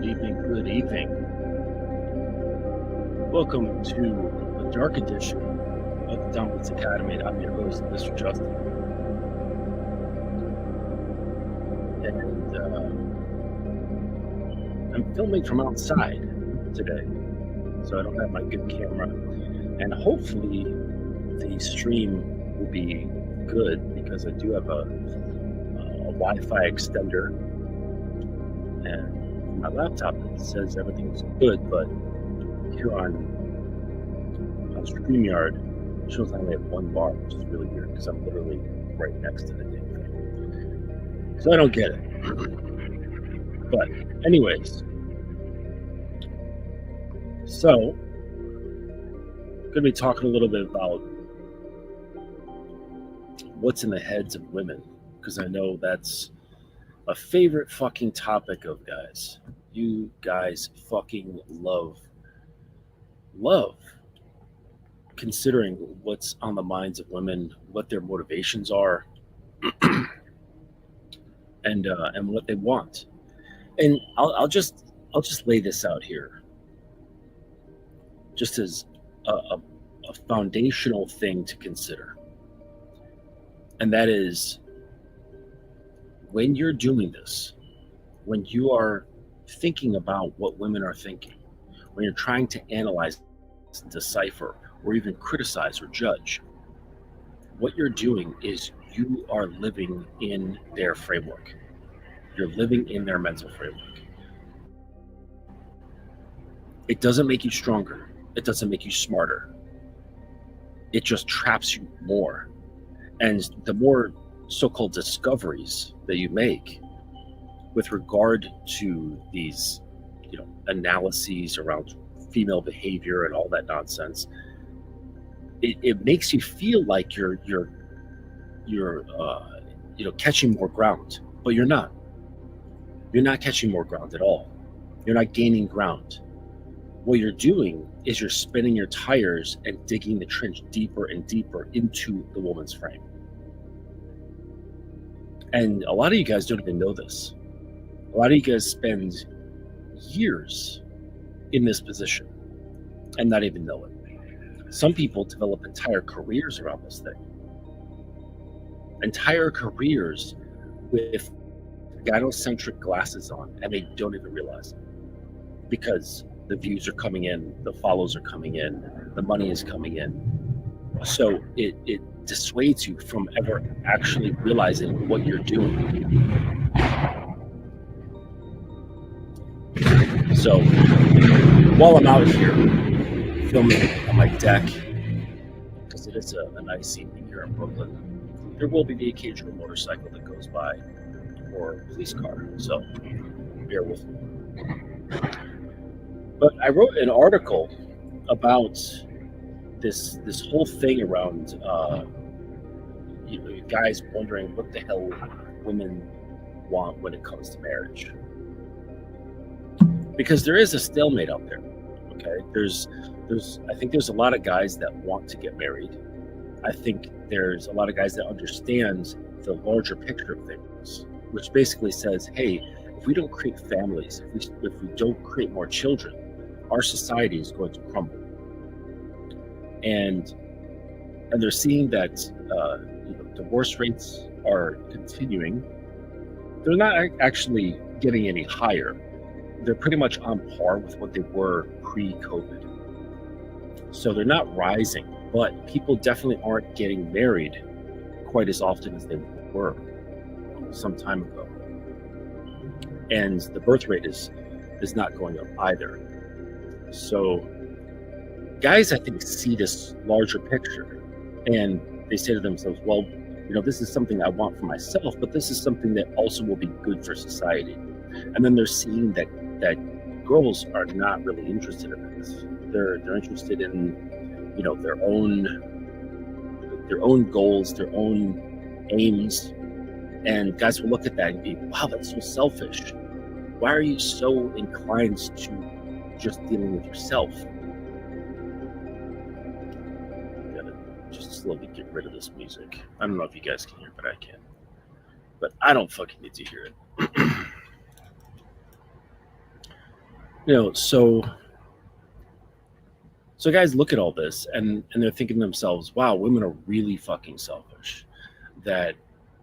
Good evening. Welcome to the dark edition of the Dominance Academy. I'm your host, Mr. Justin. And I'm filming from outside today, so I don't have my good camera. And hopefully the stream will be good because I do have a Wi-Fi extender. And my laptop, it says everything's good, but here on StreamYard, it shows I only have one bar, which is really weird because I'm literally right next to the damn thing. So I don't get it. But anyways, so I'm going to be talking a little bit about what's in the heads of women, because I know that's a favorite fucking topic of guys. You guys fucking love considering what's on the minds of women, what their motivations are, and what they want. And I'll just lay this out here, just as a foundational thing to consider, and that is, when you're doing this, when you are thinking about what women are thinking, when you're trying to analyze, decipher, or even criticize or judge, what you're doing is you are living in their framework. You're living in their mental framework. It doesn't make you stronger. It doesn't make you smarter. It just traps you more. And the more so-called discoveries that you make with regard to these, analyses around female behavior and all that nonsense, it makes you feel like you're catching more ground, but you're not. You're not catching more ground at all. You're not gaining ground. What you're doing is you're spinning your tires and digging the trench deeper and deeper into the woman's frame. And a lot of you guys don't even know this. A lot of you guys spend years in this position and not even know it. Some people develop entire careers around this thing. Entire careers with gynocentric glasses on, and they don't even realize it. Because the views are coming in, the follows are coming in, the money is coming in. So it dissuades you from ever actually realizing what you're doing. So while I'm out here filming on my deck, because it is a nice evening here in Brooklyn, there will be the occasional motorcycle that goes by or police car, so bear with me. But I wrote an article about this whole thing around guys wondering what the hell women want when it comes to marriage, because there is a stalemate out there. Okay, I think there's a lot of guys that want to get married. I think there's a lot of guys that understand the larger picture of things, which basically says, hey, if we don't create families, if we don't create more children, our society is going to crumble. And they're seeing that divorce rates are continuing. They're not actually getting any higher. They're pretty much on par with what they were pre-COVID. So they're not rising, but people definitely aren't getting married quite as often as they were some time ago. And the birth rate is not going up either. So guys, I think, see this larger picture, and they say to themselves, well, this is something I want for myself, but this is something that also will be good for society. And then they're seeing that girls are not really interested in this. They're interested in, their own goals, their own aims. And guys will look at that and be, wow, that's so selfish. Why are you so inclined to just dealing with yourself? Just slowly get rid of this music. I don't know if you guys can hear, but I can. But I don't fucking need to hear it. So guys look at all this and they're thinking to themselves, wow, women are really fucking selfish. That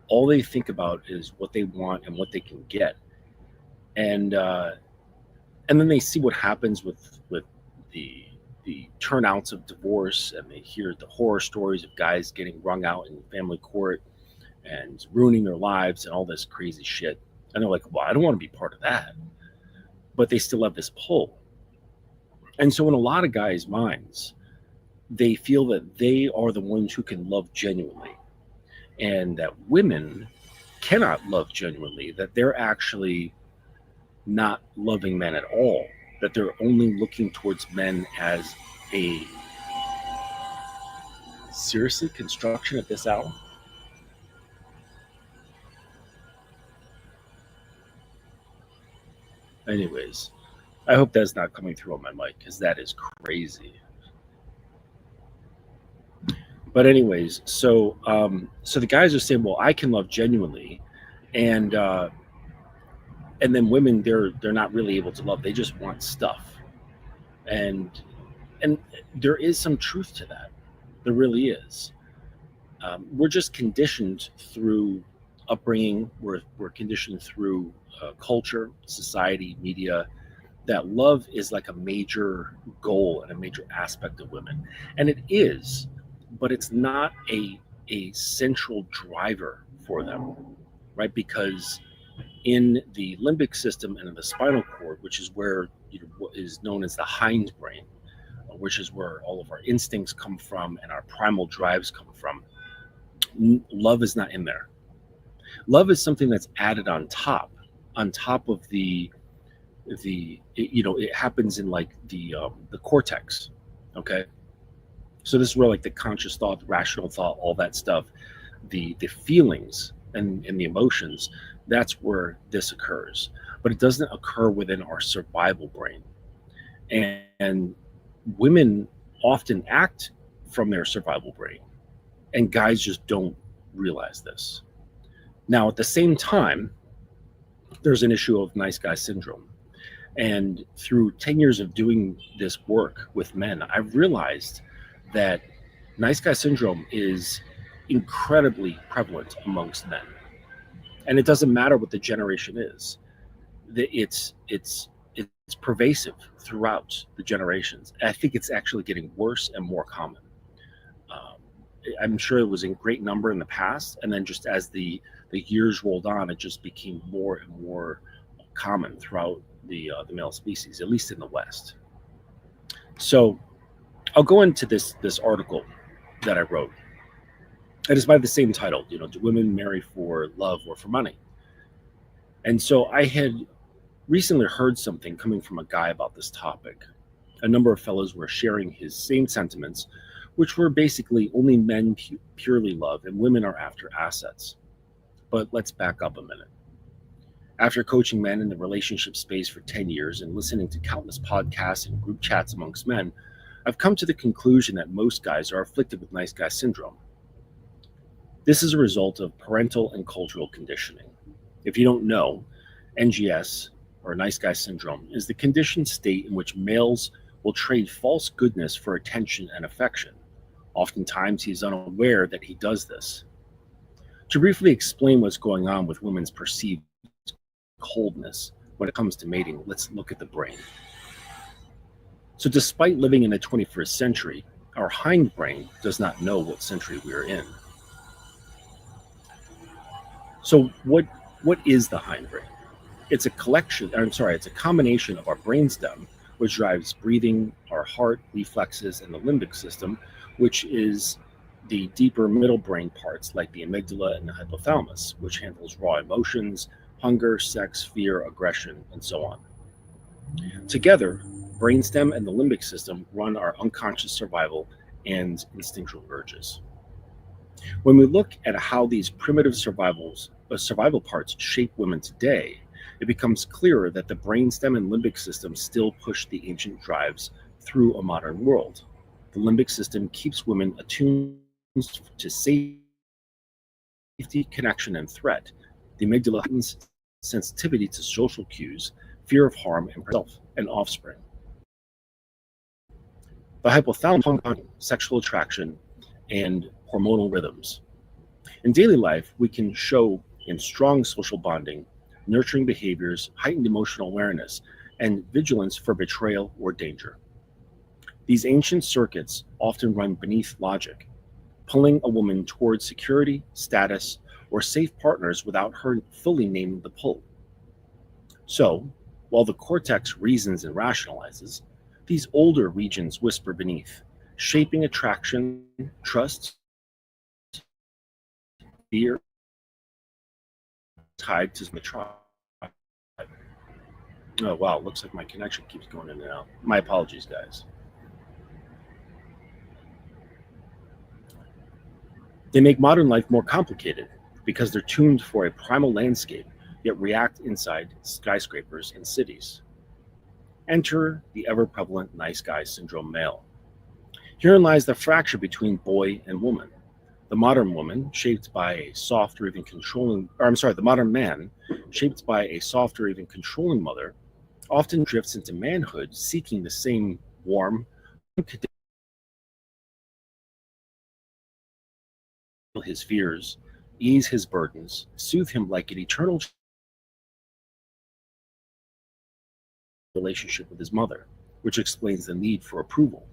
all they think about is what they want and what they can get. And and then they see what happens with the the turnouts of divorce, and they hear the horror stories of guys getting wrung out in family court and ruining their lives and all this crazy shit. And they're like, well, I don't want to be part of that. But they still have this pull. And so in a lot of guys' minds, they feel that they are the ones who can love genuinely, and that women cannot love genuinely, that they're actually not loving men at all, that they're only looking towards men as a seriously construction at this hour. Anyways, I hope that's not coming through on my mic because that is crazy. But anyways, so the guys are saying, well, I can love genuinely, and and then women, they're not really able to love. They just want stuff, and and there is some truth to that. There really is. We're just conditioned through upbringing. We're conditioned through culture, society, media, that love is like a major goal and a major aspect of women, and it is, but it's not a central driver for them, right? Because in the limbic system and in the spinal cord, which is where, what is known as the hindbrain, which is where all of our instincts come from and our primal drives come from, love is not in there. Love is something that's added on top of it happens in like the cortex. Okay, so this is where like the conscious thought, the rational thought, all that stuff, the feelings and the emotions, that's where this occurs. But it doesn't occur within our survival brain. And women often act from their survival brain, and guys just don't realize this. Now, at the same time, there's an issue of nice guy syndrome. And through 10 years of doing this work with men, I've realized that nice guy syndrome is incredibly prevalent amongst men. And it doesn't matter what the generation is. It's pervasive throughout the generations. I think it's actually getting worse and more common. Um, I'm sure it was in great number in the past, and then just as the years rolled on, it just became more and more common throughout the male species, at least in the West. So I'll go into this article that I wrote. It is by the same title, do women marry for love or for money? And so I had recently heard something coming from a guy about this topic. A number of fellows were sharing his same sentiments, which were basically only men purely love and women are after assets. But let's back up a minute. After coaching men in the relationship space for 10 years and listening to countless podcasts and group chats amongst men, I've come to the conclusion that most guys are afflicted with nice guy syndrome. This is a result of parental and cultural conditioning. If you don't know, NGS, or nice guy syndrome, is the conditioned state in which males will trade false goodness for attention and affection. Oftentimes, he is unaware that he does this. To briefly explain what's going on with women's perceived coldness when it comes to mating, let's look at the brain. So despite living in the 21st century, our hindbrain does not know what century we are in. So what is the hindbrain? It's a combination of our brainstem, which drives breathing, our heart, reflexes, and the limbic system, which is the deeper middle brain parts like the amygdala and the hypothalamus, which handles raw emotions, hunger, sex, fear, aggression, and so on. Together, brainstem and the limbic system run our unconscious survival and instinctual urges. When we look at how these primitive survival parts shape women today, it becomes clearer that the brainstem and limbic system still push the ancient drives through a modern world. The limbic system keeps women attuned to safety, connection, and threat. The amygdala heightens sensitivity to social cues, fear of harm in herself and offspring. The hypothalamus, sexual attraction, and hormonal rhythms. In daily life, we can show in strong social bonding, nurturing behaviors, heightened emotional awareness, and vigilance for betrayal or danger. These ancient circuits often run beneath logic, pulling a woman towards security, status, or safe partners without her fully naming the pull. So, while the cortex reasons and rationalizes, these older regions whisper beneath, shaping attraction, trust, fear, tied to the tribe. Oh, wow, looks like my connection keeps going in and out. My apologies, guys. They make modern life more complicated because they're tuned for a primal landscape, yet react inside skyscrapers and cities. Enter the ever-prevalent nice guy syndrome male. Herein lies the fracture between boy and woman. The modern woman, shaped by a soft or even controlling, or I'm sorry, the modern man, shaped by a soft or even controlling mother, often drifts into manhood seeking the same warm, his fears, ease his burdens, soothe him like an eternal relationship with his mother, which explains the need for approval.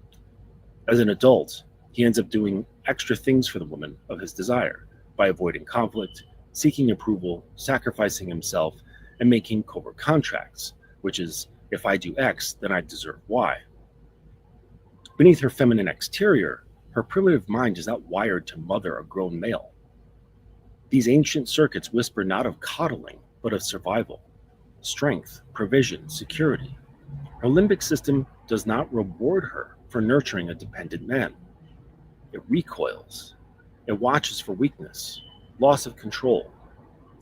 As an adult, he ends up doing extra things for the woman of his desire by avoiding conflict, seeking approval, sacrificing himself, and making covert contracts, which is, if I do X, then I deserve Y. Beneath her feminine exterior, her primitive mind is not wired to mother a grown male. These ancient circuits whisper not of coddling, but of survival, strength, provision, security. Her limbic system does not reward her for nurturing a dependent man. It recoils. It watches for weakness, loss of control,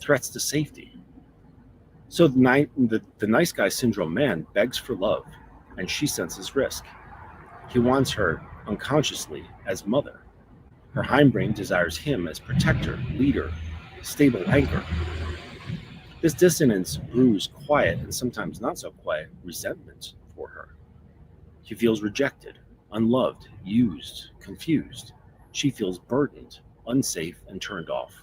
threats to safety. So the nice guy syndrome man begs for love, and she senses risk. He wants her unconsciously as mother. Her hindbrain desires him as protector, leader, stable anchor. This dissonance brews quiet and sometimes not so quiet resentment for her. He feels rejected, unloved, used, confused. She feels burdened, unsafe, and turned off.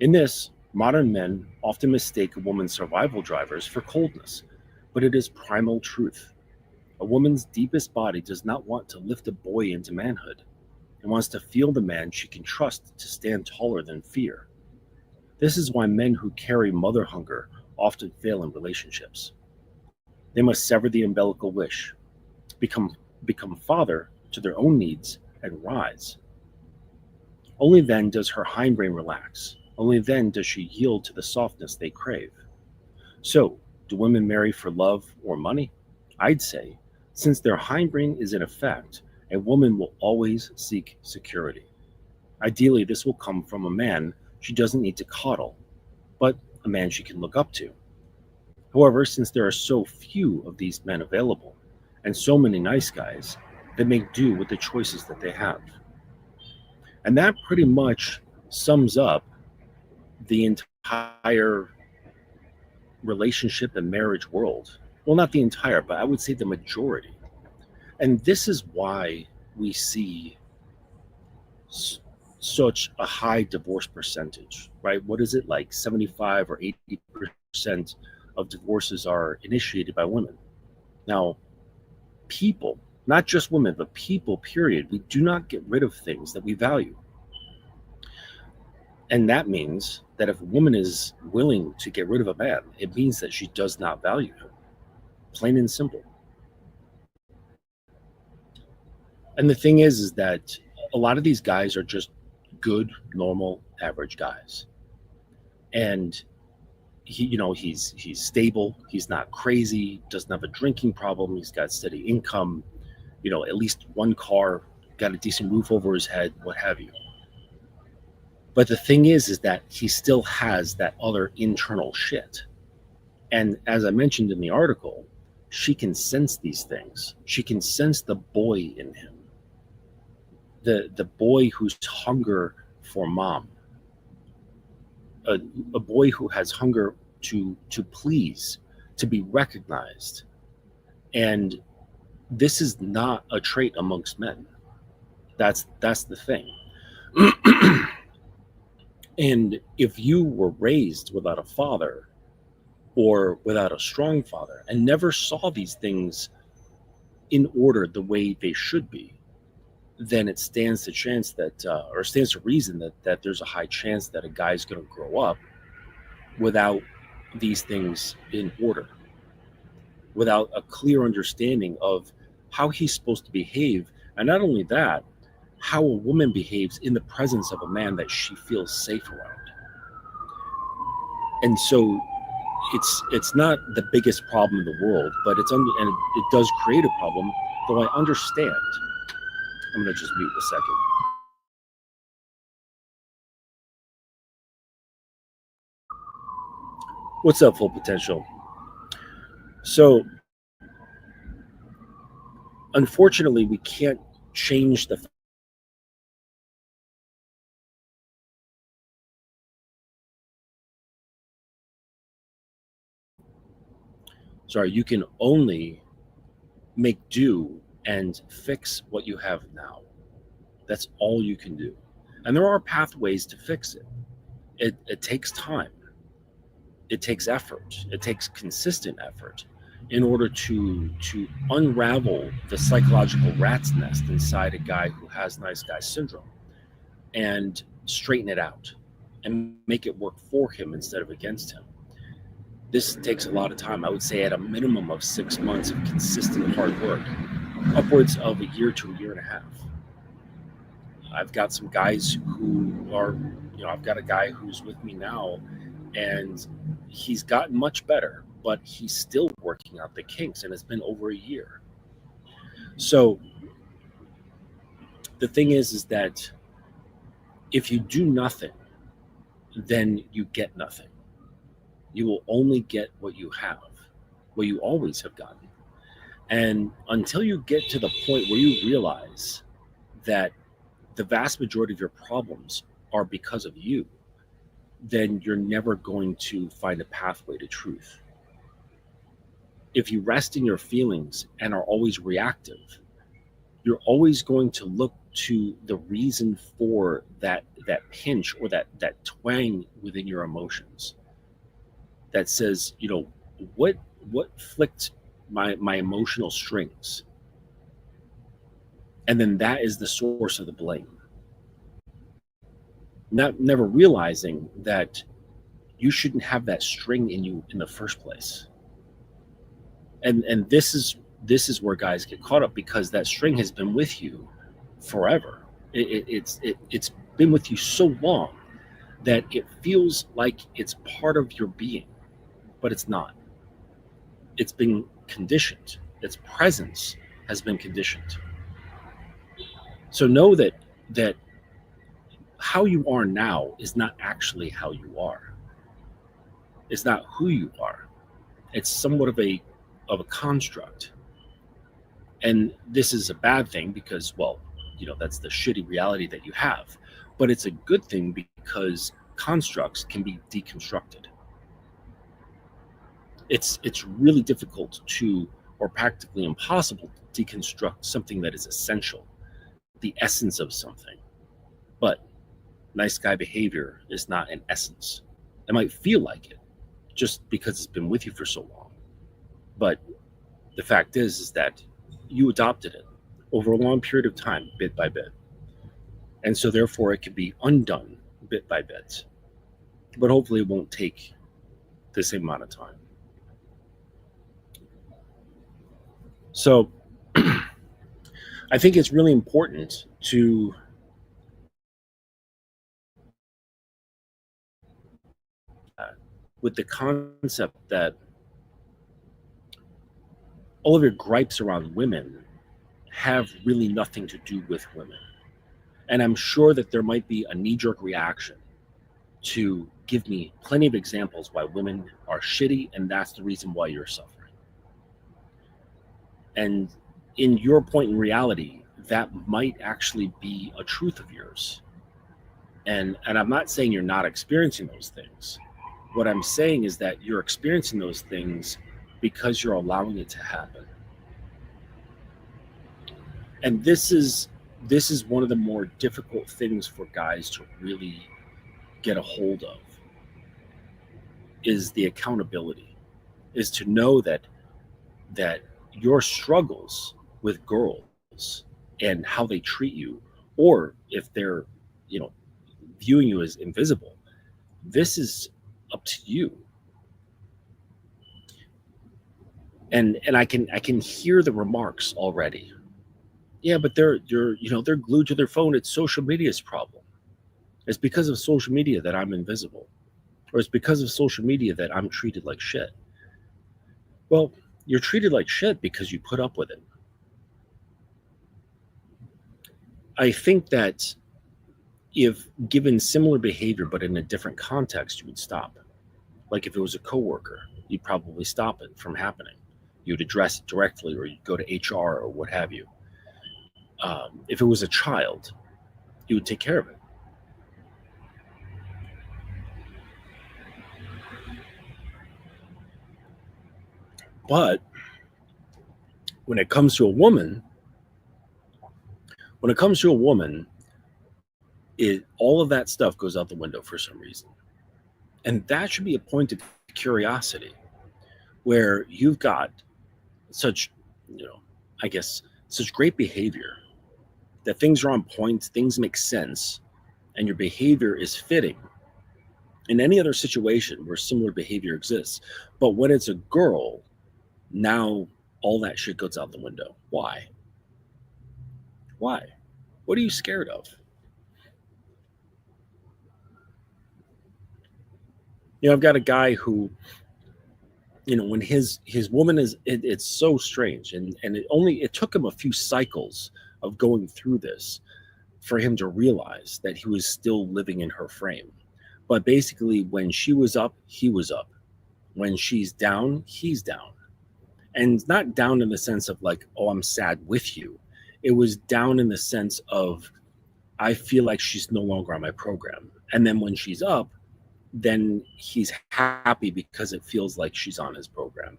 In this, modern men often mistake a woman's survival drivers for coldness, but it is primal truth. A woman's deepest body does not want to lift a boy into manhood. It wants to feel the man she can trust to stand taller than fear. This is why men who carry mother hunger often fail in relationships. They must sever the umbilical wish, become father to their own needs, and rise. Only then does her hindbrain relax. Only then does she yield to the softness they crave. So, do women marry for love or money? I'd say, since their hindbrain is in effect, a woman will always seek security. Ideally, this will come from a man she doesn't need to coddle, but a man she can look up to. However, since there are so few of these men available, and so many nice guys, they make do with the choices that they have. And that pretty much sums up the entire relationship and marriage world. Well, not the entire, but I would say the majority. And this is why we see such a high divorce percentage, right? What is it, like 75 or 80% of divorces are initiated by women? Now, people, not just women, but people, period, we do not get rid of things that we value. And that means that if a woman is willing to get rid of a man, it means that she does not value him. Plain and simple. And the thing is that a lot of these guys are just good, normal, average guys. And he's stable, he's not crazy, doesn't have a drinking problem, he's got steady income, at least one car, got a decent roof over his head, what have you. But the thing is that he still has that other internal shit. And as I mentioned in the article, she can sense these things. She can sense the boy in him. The boy whose hunger for mom. A boy who has hunger to please, to be recognized. And this is not a trait amongst men. That's the thing. And if you were raised without a father or without a strong father and never saw these things in order the way they should be, then it stands to chance that, or stands to reason that there's a high chance that a guy's going to grow up without these things in order, without a clear understanding of how he's supposed to behave. And not only that, how a woman behaves in the presence of a man that she feels safe around. And so it's not the biggest problem in the world, but and it does create a problem, though I understand. I'm going to just mute a second. What's up, Full Potential? So, unfortunately, we can't change the you can only make do and fix what you have now. That's all you can do. And there are pathways to fix it. It takes time. It takes effort. It takes consistent effort in order to unravel the psychological rat's nest inside a guy who has nice guy syndrome and straighten it out and make it work for him instead of against him. This takes a lot of time. I would say at a minimum of 6 months of consistent hard work, upwards of a year to a year and a half. I've got some guys who are, I've got a guy who's with me now, and he's gotten much better, but he's still working out the kinks, and it's been over a year. So the thing is that if you do nothing, then you get nothing. You will only get what you have, what you always have gotten. And until you get to the point where you realize that the vast majority of your problems are because of you, then you're never going to find a pathway to truth. If you rest in your feelings and are always reactive, you're always going to look to the reason for that pinch or that twang within your emotions that says, what flicked my emotional strings? And then that is the source of the blame. Never realizing that you shouldn't have that string in you in the first place. And this is where guys get caught up, because that string has been with you forever. It's been with you so long that it feels like it's part of your being, but it's not. It's been conditioned. Its presence has been conditioned. So know that how you are now is not actually how you are. It's not who you are. It's somewhat of a construct. And this is a bad thing because, well, that's the shitty reality that you have. But it's a good thing because constructs can be deconstructed. It's really difficult to, or practically impossible to deconstruct something that is essential, the essence of something. But nice guy behavior is not an essence. It might feel like it just because it's been with you for so long. But the fact is that you adopted it over a long period of time, bit by bit. And so therefore it can be undone bit by bit. But hopefully it won't take the same amount of time. So I think it's really important to with the concept that all of your gripes around women have really nothing to do with women. And I'm sure that there might be a knee-jerk reaction to give me plenty of examples why women are shitty, and that's the reason why you're suffering. And in your point in reality, that might actually be a truth of yours. And I'm not saying you're not experiencing those things. What I'm saying is that you're experiencing those things because you're allowing it to happen. And this is one of the more difficult things for guys to really get a hold of, is the accountability, is to know that your struggles with girls and how they treat you, or if they're, you know, viewing you as invisible, this is up to you. And I can hear the remarks already. Yeah, but they're glued to their phone. It's social media's problem. It's because of social media that I'm invisible, or it's because of social media that I'm treated like shit. Well, you're treated like shit because you put up with it. I think that if given similar behavior but in a different context, you would stop. Like if it was a coworker, you'd probably stop it from happening. You'd address it directly, or you'd go to HR or what have you. If it was a child, you would take care of it. But when it comes to a woman, all of that stuff goes out the window for some reason. And that should be a point of curiosity, where you've got such, I guess, such great behavior, that things are on point, things make sense, and your behavior is fitting in any other situation where similar behavior exists. But when it's a girl, now all that shit goes out the window. Why? Why? What are you scared of? I've got a guy who, when his woman it's so strange, and it took him a few cycles of going through this for him to realize that he was still living in her frame. But basically, when she was up, he was up. When she's down, he's down. And not down in the sense of like, oh, I'm sad with you. It was down in the sense of, I feel like she's no longer on my program. And then when she's up, then he's happy because it feels like she's on his program.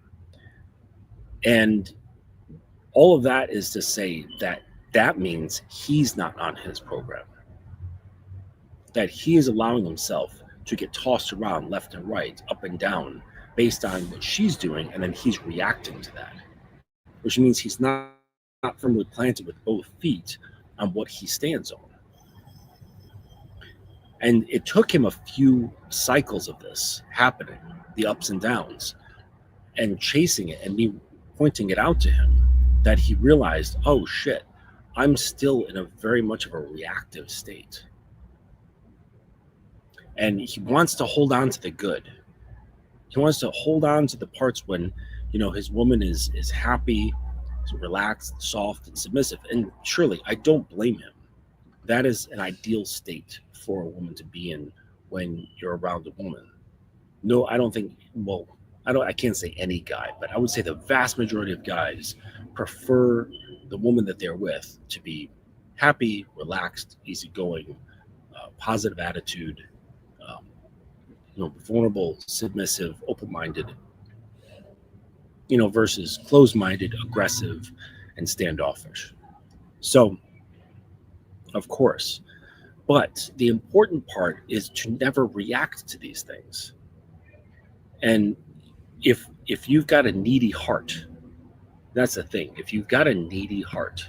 And all of that is to say that means he's not on his program. That he is allowing himself to get tossed around left and right, up and down, based on what she's doing, and then he's reacting to that. Which means he's not firmly planted with both feet on what he stands on. And it took him a few cycles of this happening, the ups and downs, and chasing it, and me pointing it out to him, that he realized, oh shit, I'm still in a very much of a reactive state. And he wants to hold on to the good. He wants to hold on to the parts when, his woman is happy, is relaxed, soft, and submissive. And surely, I don't blame him. That is an ideal state for a woman to be in when you're around a woman. No, I don't think, I can't say any guy, but I would say the vast majority of guys prefer the woman that they're with to be happy, relaxed, easygoing, positive attitude, vulnerable, submissive, open-minded, versus closed-minded, aggressive, and standoffish. So, of course, but the important part is to never react to these things. And if you've got a needy heart, that's the thing. If you've got a needy heart,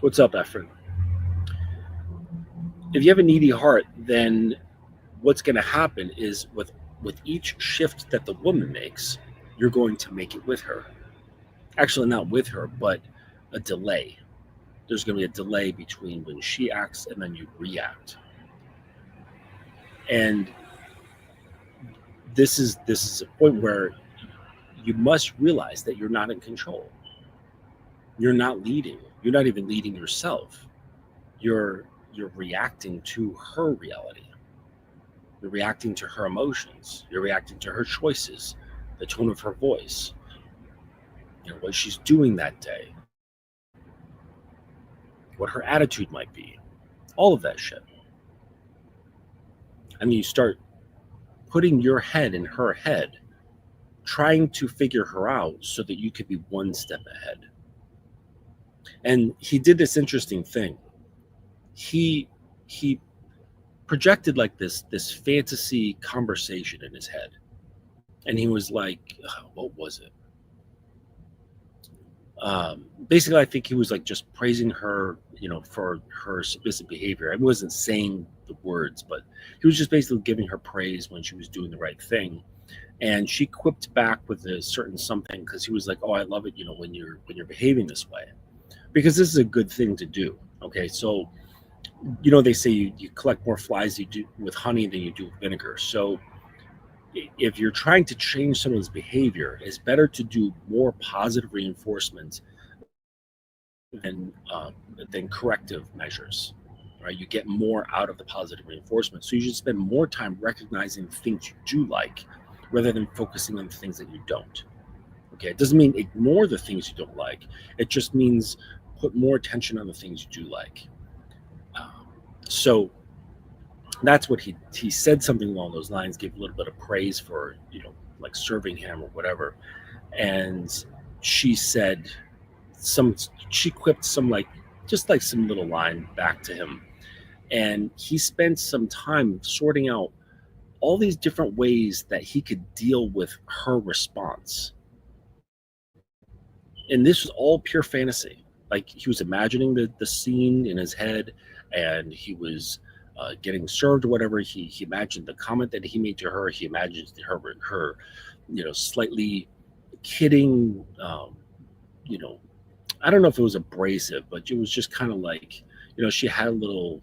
what's up, Efren? If you have a needy heart, then what's going to happen is with each shift that the woman makes, you're going to make it with her. Actually, not with her, but a delay. There's going to be a delay between when she acts and then you react. And this is a point where you must realize that you're not in control. You're not leading. You're not even leading yourself. You're reacting to her reality. You're reacting to her emotions. You're reacting to her choices, the tone of her voice, what she's doing that day, what her attitude might be, all of that shit. And you start putting your head in her head, trying to figure her out so that you could be one step ahead. And he did this interesting thing. He projected like this fantasy conversation in his head. And he was like, what was it? Basically, I think he was like just praising her, for her submissive behavior. I wasn't saying the words, but he was just basically giving her praise when she was doing the right thing. And she quipped back with a certain something, because he was like, "Oh, I love it, when you're behaving this way, because this is a good thing to do." Okay, so they say you collect more flies you do with honey than you do with vinegar. So if you're trying to change someone's behavior, it's better to do more positive reinforcement than corrective measures. Right? You get more out of the positive reinforcement. So you should spend more time recognizing the things you do like, rather than focusing on the things that you don't. Okay, it doesn't mean ignore the things you don't like. It just means put more attention on the things you do like. So that's what he said, something along those lines, gave a little bit of praise for, like serving him or whatever. And she said she quipped some just like some little line back to him. And he spent some time sorting out all these different ways that he could deal with her response. And this was all pure fantasy. Like, he was imagining the scene in his head, and he was getting served or whatever. He imagined the comment that he made to her. He imagined her slightly kidding, I don't know if it was abrasive, but it was just kind of like, she had a little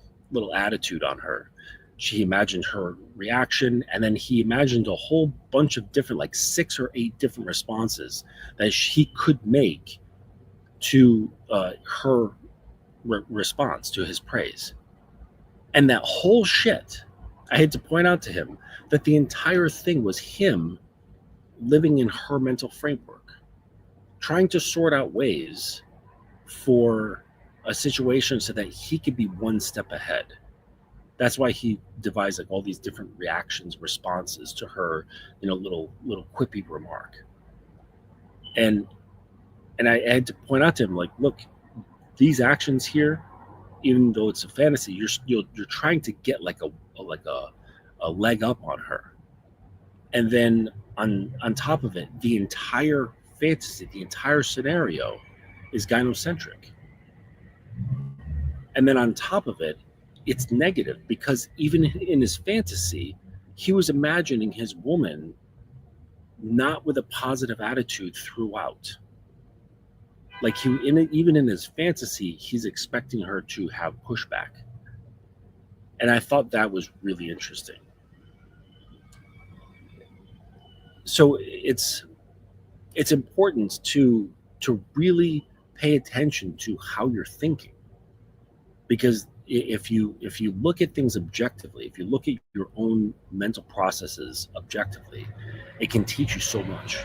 attitude on her. She imagined her reaction, and then he imagined a whole bunch of different, like 6 or 8 different responses that he could make to her response to his praise. And that whole shit, I had to point out to him that the entire thing was him living in her mental framework, trying to sort out ways for a situation so that he could be one step ahead. That's why he devised like all these different reactions, responses to her, little quippy remark. And I had to point out to him, like, look, these actions here, even though it's a fantasy, you're trying to get like a leg up on her. And then on top of it, the entire fantasy, the entire scenario is gynocentric. And then on top of it, it's negative, because even in his fantasy, he was imagining his woman not with a positive attitude throughout. Like, even in his fantasy, he's expecting her to have pushback. And I thought that was really interesting. So it's important to really pay attention to how you're thinking, because if you look at things objectively, if you look at your own mental processes objectively, it can teach you so much.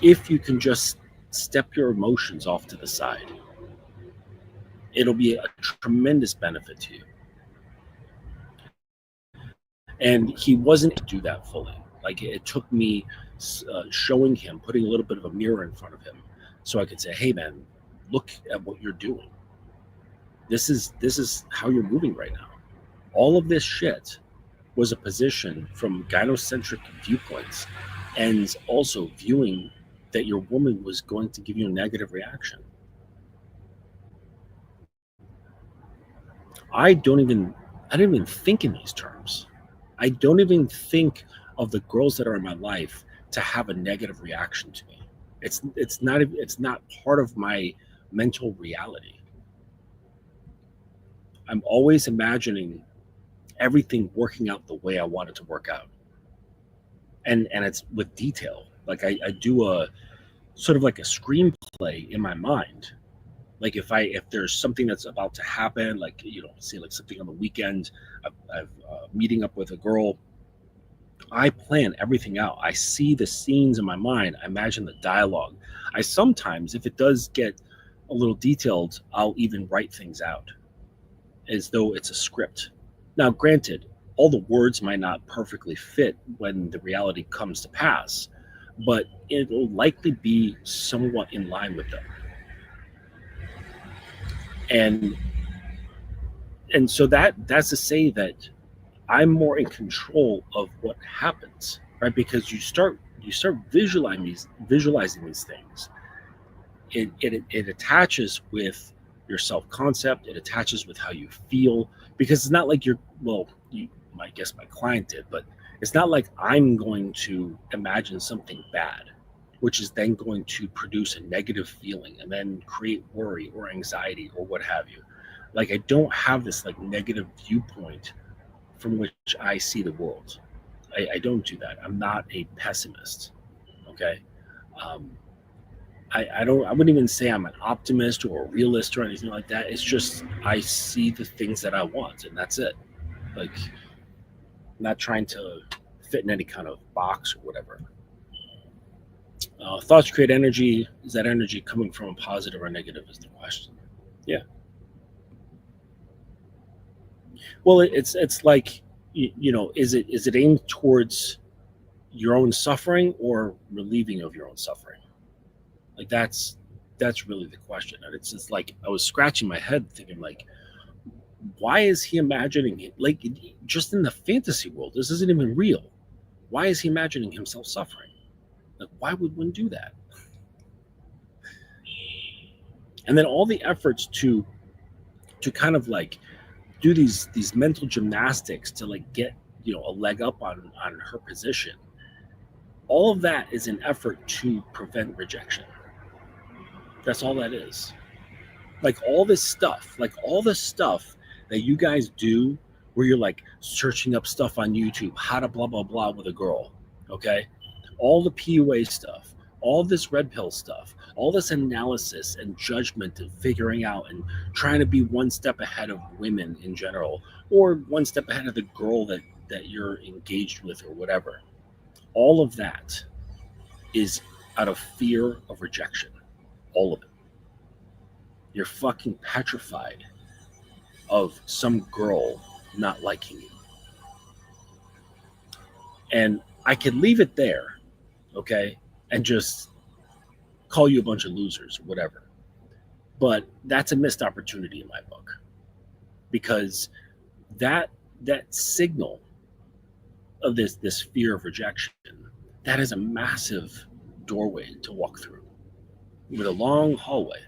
If you can just step your emotions off to the side, it'll be a tremendous benefit to you. And he wasn't able to do that fully. Like, it took me showing him, putting a little bit of a mirror in front of him, so I could say, hey man, look at what you're doing. This is how you're moving right now. All of this shit was a position from gynocentric viewpoints, and also viewing that your woman was going to give you a negative reaction. I don't even think in these terms. I don't even think of the girls that are in my life to have a negative reaction to me. It's not part of my mental reality. I'm always imagining everything working out the way I want it to work out. And it's with detail. Like, I do a sort of like a screenplay in my mind. Like, if there's something that's about to happen, like, say like something on the weekend, I've meeting up with a girl, I plan everything out. I see the scenes in my mind. I imagine the dialogue. I sometimes, if it does get a little detailed, I'll even write things out as though it's a script. Now, granted, all the words might not perfectly fit when the reality comes to pass, but it'll likely be somewhat in line with them. And so that's to say that I'm more in control of what happens, right? Because you start visualizing these things. It attaches with your self-concept. It attaches with how you feel, because it's not like I guess my client did, but it's not like I'm going to imagine something bad, which is then going to produce a negative feeling and then create worry or anxiety or what have you. Like, I don't have this like negative viewpoint from which I see the world. I don't do that. I'm not a pessimist. Okay. I wouldn't even say I'm an optimist or a realist or anything like that. It's just, I see the things that I want, and that's it. Like, I'm not trying to fit in any kind of box or whatever. Thoughts create energy. Is that energy coming from a positive or negative is the question. Yeah. Well, it's like, is it aimed towards your own suffering or relieving of your own suffering? Like, that's really the question. And it's just like, I was scratching my head thinking, like, why is he imagining it? Like, just in the fantasy world, this isn't even real. Why is he imagining himself suffering? Like, why would one do that? And then all the efforts to kind of like do these mental gymnastics to like get, a leg up on her position. All of that is an effort to prevent rejection. That's all that is. Like, all this stuff, that you guys do, where you're like searching up stuff on YouTube, how to blah, blah, blah with a girl. Okay. All the PUA stuff, all this red pill stuff, all this analysis and judgment and figuring out and trying to be one step ahead of women in general, or one step ahead of the girl that you're engaged with or whatever. All of that is out of fear of rejection. All of it. You're fucking petrified of some girl not liking you. And I could leave it there, okay, and just call you a bunch of losers, whatever. But that's a missed opportunity in my book, because that signal of this fear of rejection, that is a massive doorway to walk through with a long hallway.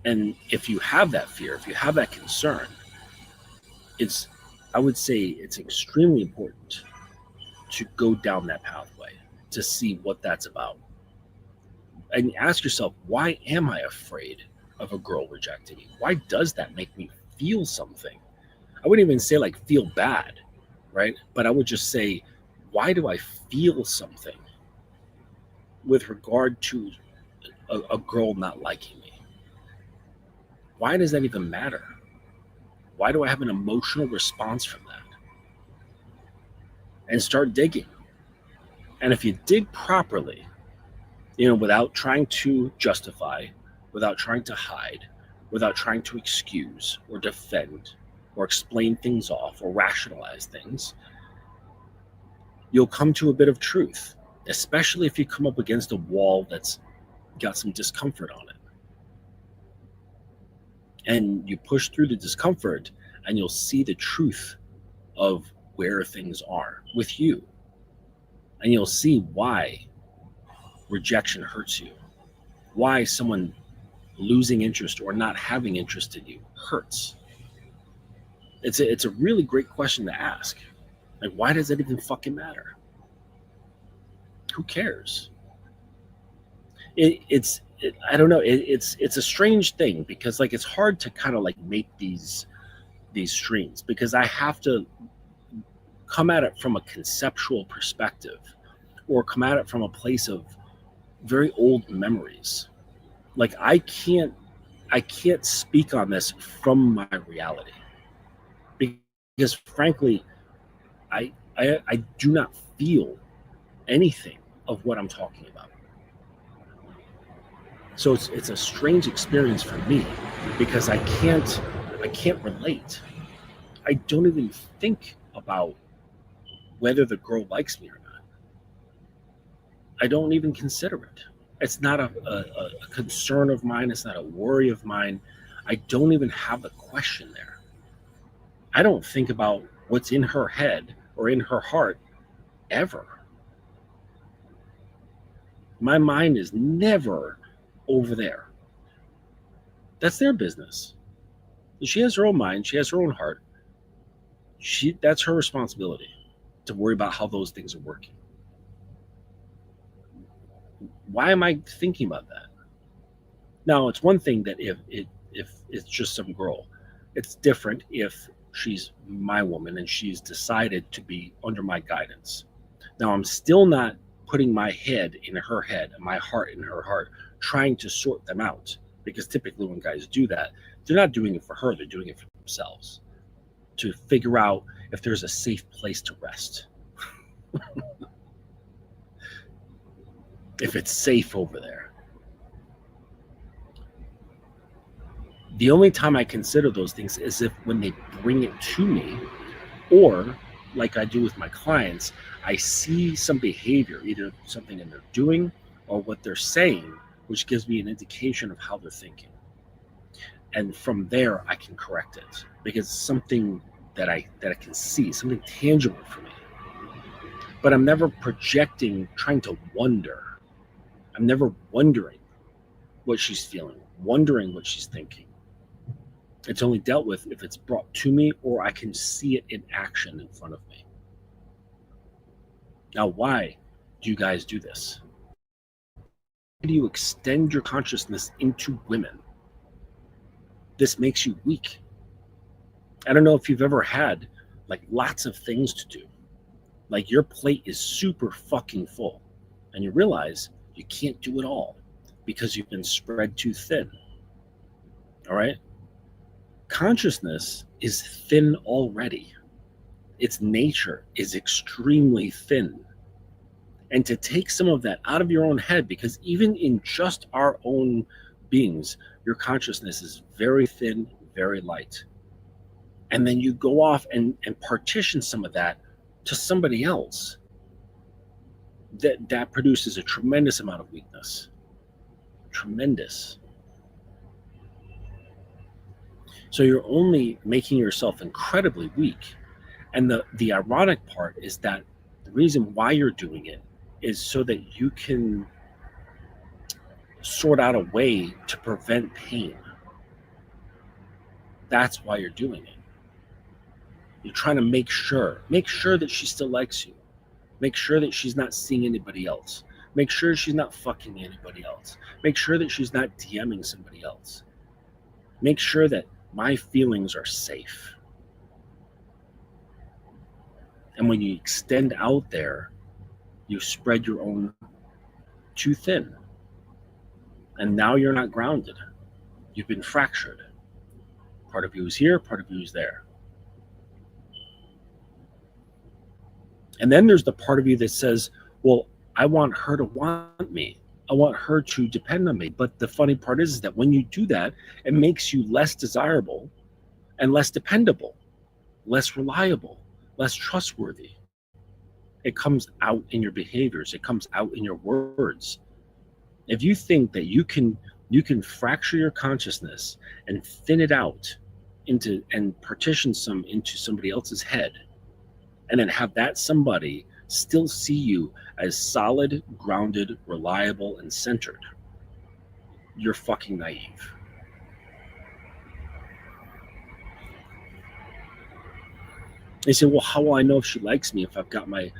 And if you have that fear, if you have that concern, I would say it's extremely important to go down that pathway to see what that's about. And ask yourself, why am I afraid of a girl rejecting me? Why does that make me feel something? I wouldn't even say like feel bad, right? But I would just say, why do I feel something with regard to a girl not liking me? Why does that even matter? Why do I have an emotional response from that? And start digging. And if you dig properly, without trying to justify, without trying to hide, without trying to excuse or defend or explain things off or rationalize things, you'll come to a bit of truth, especially if you come up against a wall that's got some discomfort on it. And you push through the discomfort and you'll see the truth of where things are with you. And you'll see why rejection hurts you, why someone losing interest or not having interest in you hurts. It's a really great question to ask. Like, why does it even fucking matter? Who cares? I don't know. It's a strange thing, because like, it's hard to kind of like make these streams, because I have to come at it from a conceptual perspective, or come at it from a place of very old memories. Like, I can't speak on this from my reality, because frankly, I do not feel anything of what I'm talking about. So it's a strange experience for me, because I can't relate. I don't even think about whether the girl likes me or not. I don't even consider it. It's not a concern of mine. It's not a worry of mine. I don't even have the question there. I don't think about what's in her head or in her heart ever. My mind is never over there. That's their business. She has her own mind. She has her own heart. That's her responsibility to worry about how those things are working. Why am I thinking about that? Now, it's one thing that if it's just some girl. It's different if she's my woman and she's decided to be under my guidance. Now, I'm still not putting my head in her head and my heart in her heart, trying to sort them out. Because typically when guys do that, they're not doing it for her, they're doing it for themselves, to figure out if there's a safe place to rest. If it's safe over there. The only time I consider those things is if when they bring it to me, or like I do with my clients, I see some behavior, either something that they're doing or what they're saying, which gives me an indication of how they're thinking. And from there, I can correct it because it's something that I can see, something tangible for me. But I'm never projecting, trying to wonder. I'm never wondering what she's feeling, wondering what she's thinking. It's only dealt with if it's brought to me or I can see it in action in front of me. Now, why do you guys do this? Why do you extend your consciousness into women? This makes you weak. I don't know if you've ever had like lots of things to do. Like your plate is super fucking full and you realize you can't do it all because you've been spread too thin. All right? Consciousness is thin already. Its nature is extremely thin. And to take some of that out of your own head, because even in just our own beings, your consciousness is very thin, very light. And then you go off and partition some of that to somebody else. That produces a tremendous amount of weakness. Tremendous. So you're only making yourself incredibly weak. And the ironic part is that the reason why you're doing it is so that you can sort out a way to prevent pain. That's why you're doing it. You're trying to make sure that she still likes you. Make sure that she's not seeing anybody else. Make sure she's not fucking anybody else. Make sure that she's not DMing somebody else. Make sure that my feelings are safe. And when you extend out there, you spread your own too thin. And now you're not grounded. You've been fractured. Part of you is here, part of you is there. And then there's the part of you that says, well, I want her to want me. I want her to depend on me. But the funny part is that when you do that, it makes you less desirable and less dependable, less reliable, less trustworthy. It comes out in your behaviors. It comes out in your words. If you think that you can fracture your consciousness and thin it out into and partition some into somebody else's head, and then have that somebody still see you as solid, grounded, reliable, and centered, you're fucking naive. They say, well, how will I know if she likes me if I've got my,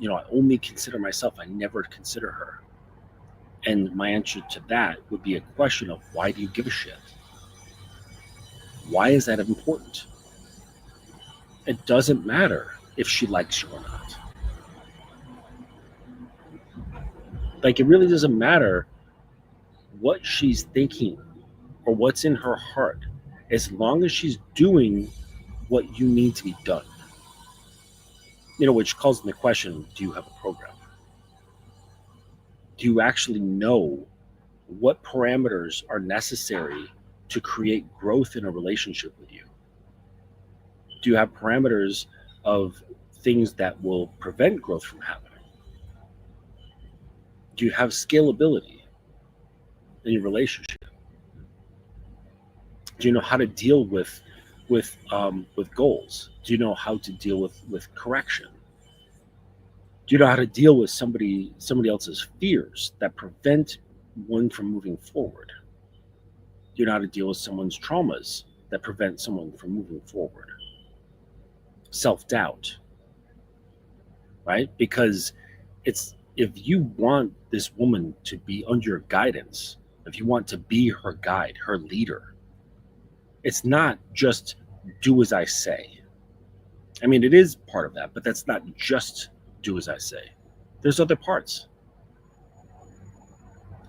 I only consider myself, I never consider her? And my answer to that would be a question of, why do you give a shit? Why is that important? It doesn't matter if she likes you or not. Like, it really doesn't matter what she's thinking or what's in her heart, as long as she's doing what you need to be done. Which calls into question, do you have a program? Do you actually know what parameters are necessary to create growth in a relationship with you? Do you have parameters of things that will prevent growth from happening? Do you have scalability in your relationship? Do you know how to deal with goals? Do you know how to deal with correction? Do you know how to deal with somebody else's fears that prevent one from moving forward? Do you know how to deal with someone's traumas that prevent someone from moving forward? Self-doubt, right? Because it's if you want this woman to be under your guidance, if you want to be her guide, her leader, it's not just do as I say. I mean, it is part of that, but that's not just do as I say. There's other parts.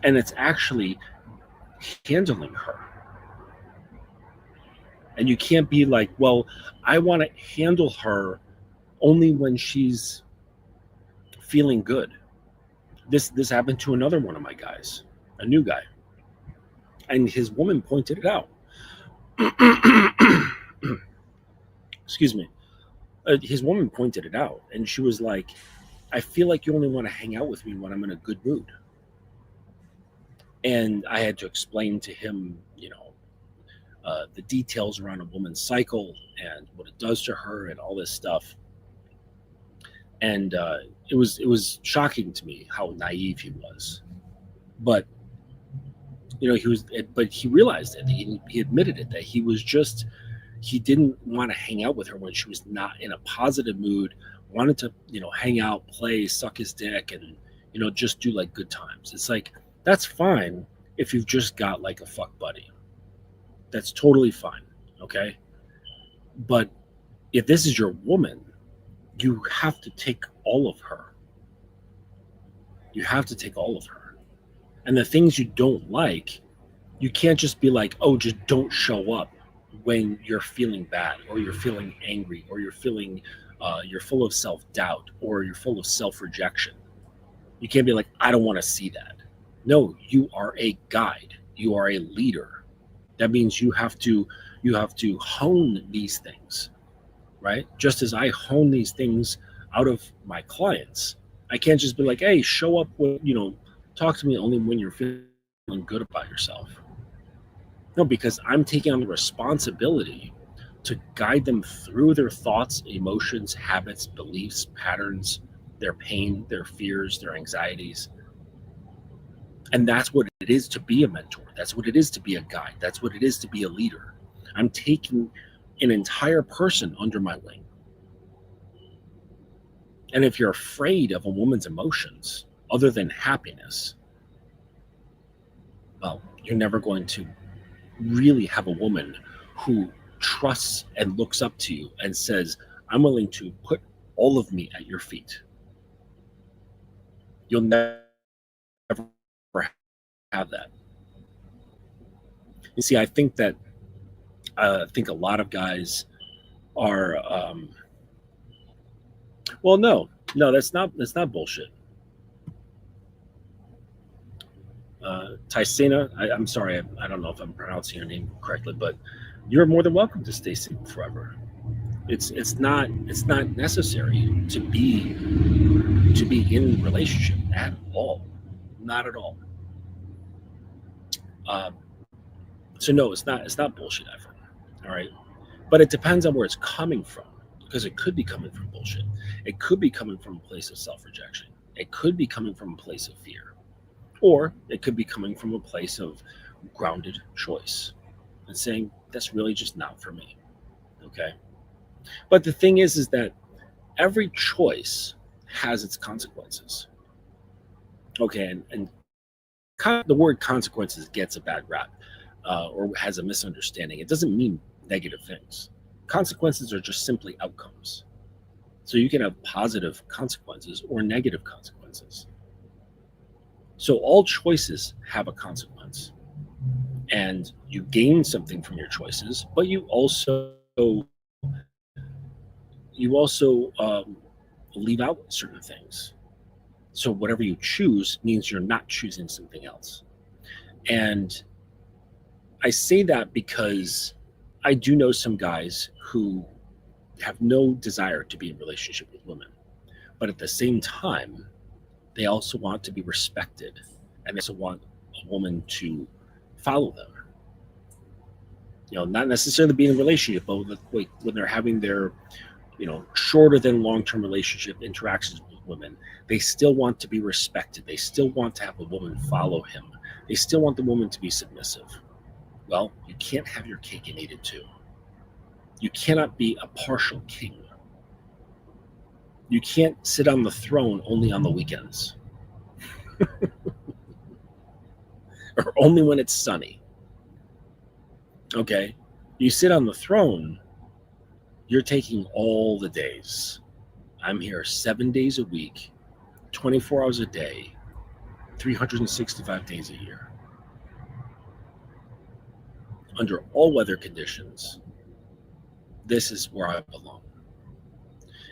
And it's actually handling her. And you can't be like, well, I want to handle her only when she's feeling good. This happened to another one of my guys, a new guy. And his woman pointed it out. Excuse me. His woman pointed it out, and she was like, I feel like you only want to hang out with me when I'm in a good mood. And I had to explain to him, the details around a woman's cycle and what it does to her and all this stuff. And it was shocking to me how naive he was. But he realized it. He admitted it, that he didn't want to hang out with her when she was not in a positive mood, wanted to, hang out, play, suck his dick, and, just do like good times. It's like, that's fine if you've just got like a fuck buddy. That's totally fine. Okay. But if this is your woman, you have to take all of her. You have to take all of her. And the things you don't like, you can't just be like, oh, just don't show up when you're feeling bad, or you're feeling angry, or you're feeling you're full of self-doubt, or you're full of self-rejection. You can't be like, I don't want to see that. No, you are a guide. You are a leader. That means you have to hone these things, right? Just as I hone these things out of my clients. I can't just be like, hey, show up with, talk to me only when you're feeling good about yourself. No, because I'm taking on the responsibility to guide them through their thoughts, emotions, habits, beliefs, patterns, their pain, their fears, their anxieties. And that's what it is to be a mentor. That's what it is to be a guide. That's what it is to be a leader. I'm taking an entire person under my wing. And if you're afraid of a woman's emotions other than happiness, well, you're never going to really have a woman who trusts and looks up to you and says, I'm willing to put all of me at your feet. You'll never have that. You see, I think that a lot of guys are well, no, that's not bullshit. Tysena, I'm sorry, I don't know if I'm pronouncing your name correctly, but you're more than welcome to stay single forever. It's not necessary to be in a relationship at all, not at all. So no, it's not bullshit ever. All right, but it depends on where it's coming from, because it could be coming from bullshit. It could be coming from a place of self-rejection. It could be coming from a place of fear, or it could be coming from a place of grounded choice and saying, that's really just not for me. Okay. But the thing is that every choice has its consequences. Okay. And the word consequences gets a bad rap, or has a misunderstanding. It doesn't mean negative things. Consequences are just simply outcomes. So you can have positive consequences or negative consequences. So all choices have a consequence, and you gain something from your choices, but you also leave out certain things. So whatever you choose means you're not choosing something else. And I say that because I do know some guys who have no desire to be in a relationship with women, but at the same time, They also want to be respected, and they also want a woman to follow them. Not necessarily be in a relationship, but when they're having their, shorter than long-term relationship interactions with women, they still want to be respected. They still want to have a woman follow him. They still want the woman to be submissive. Well, you can't have your cake and eat it too. You cannot be a partial king. You can't sit on the throne only on the weekends. Or only when it's sunny. Okay? You sit on the throne, you're taking all the days. I'm here 7 days a week, 24 hours a day, 365 days a year. Under all weather conditions, this is where I belong.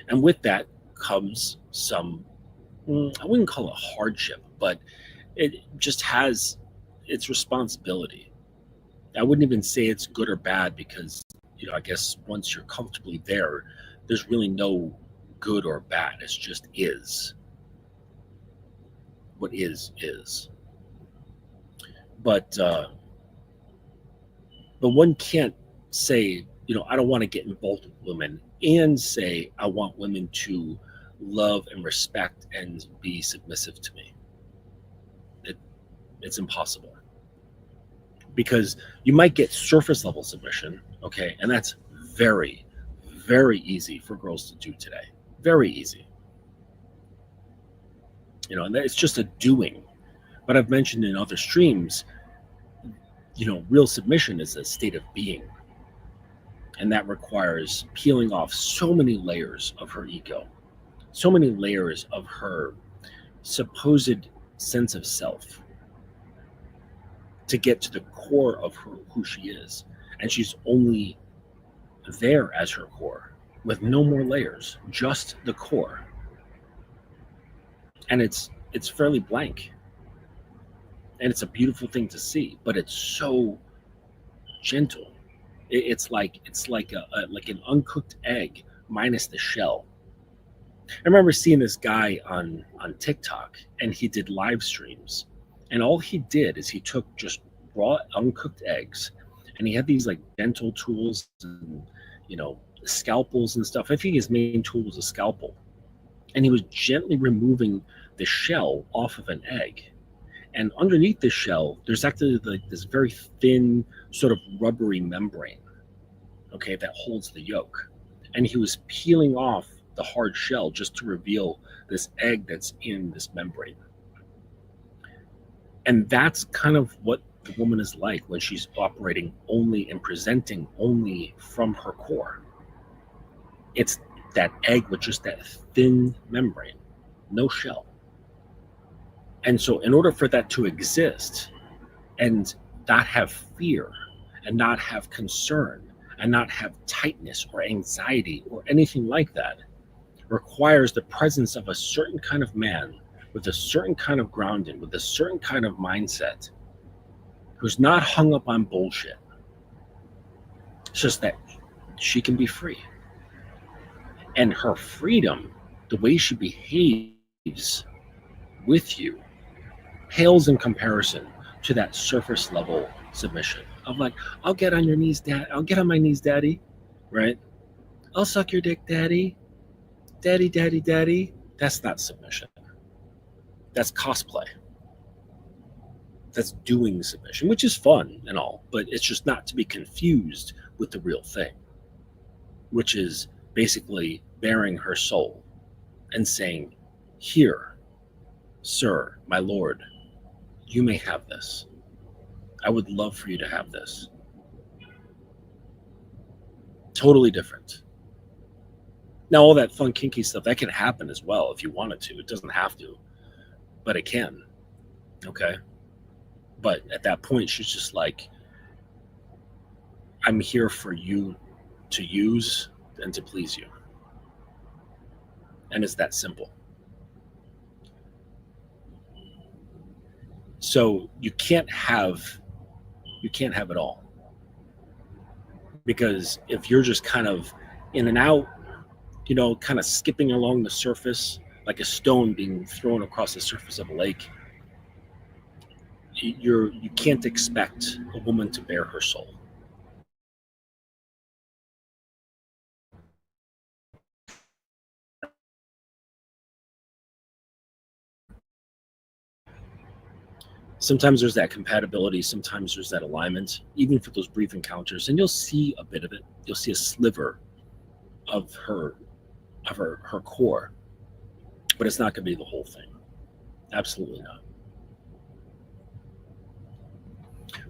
And with that comes some, I wouldn't call it hardship, but it just has its responsibility. I wouldn't even say it's good or bad because, I guess once you're comfortably there, there's really no good or bad. It just is. What is. But one can't say, I don't want to get involved with women and say I want women to love and respect and be submissive to me. It's impossible. Because you might get surface level submission, okay? And that's very, very easy for girls to do today. Very easy. And it's just a doing. But I've mentioned in other streams, real submission is a state of being. And that requires peeling off so many layers of her ego, so many layers of her supposed sense of self to get to the core of who she is. And she's only there as her core with no more layers, just the core. And it's fairly blank. And it's a beautiful thing to see, but it's so gentle. It's like an uncooked egg minus the shell. I remember seeing this guy on TikTok, and he did live streams. And all he did is he took just raw uncooked eggs, and he had these like dental tools and scalpels and stuff. I think his main tool was a scalpel, and he was gently removing the shell off of an egg. And underneath the shell, there's actually like this very thin, sort of rubbery membrane, okay, that holds the yolk. And he was peeling off the hard shell just to reveal this egg that's in this membrane. And that's kind of what the woman is like when she's operating only and presenting only from her core. It's that egg with just that thin membrane, no shell. And so in order for that to exist and not have fear and not have concern and not have tightness or anxiety or anything like that, requires the presence of a certain kind of man with a certain kind of grounding, with a certain kind of mindset, who's not hung up on bullshit. It's just that she can be free. And her freedom, the way she behaves with you, pales in comparison to that surface level submission of like, I'll get on your knees, dad. I'll get on my knees, daddy. Right? I'll suck your dick, daddy. Daddy, daddy, daddy. That's not submission. That's cosplay. That's doing submission, which is fun and all, but it's just not to be confused with the real thing, which is basically bearing her soul and saying, here, sir, my lord, you may have this. I would love for you to have this. Totally different. Now, all that fun, kinky stuff, that can happen as well if you wanted to. It doesn't have to, but it can. Okay? But at that point, she's just like, I'm here for you to use and to please you. And it's that simple. So you can't have it all. Because if you're just kind of in and out, kind of skipping along the surface, like a stone being thrown across the surface of a lake. You can't expect a woman to bare her soul. Sometimes there's that compatibility, sometimes there's that alignment, even for those brief encounters, and you'll see a bit of it. You'll see a sliver of her core, but it's not going to be the whole thing. Absolutely not.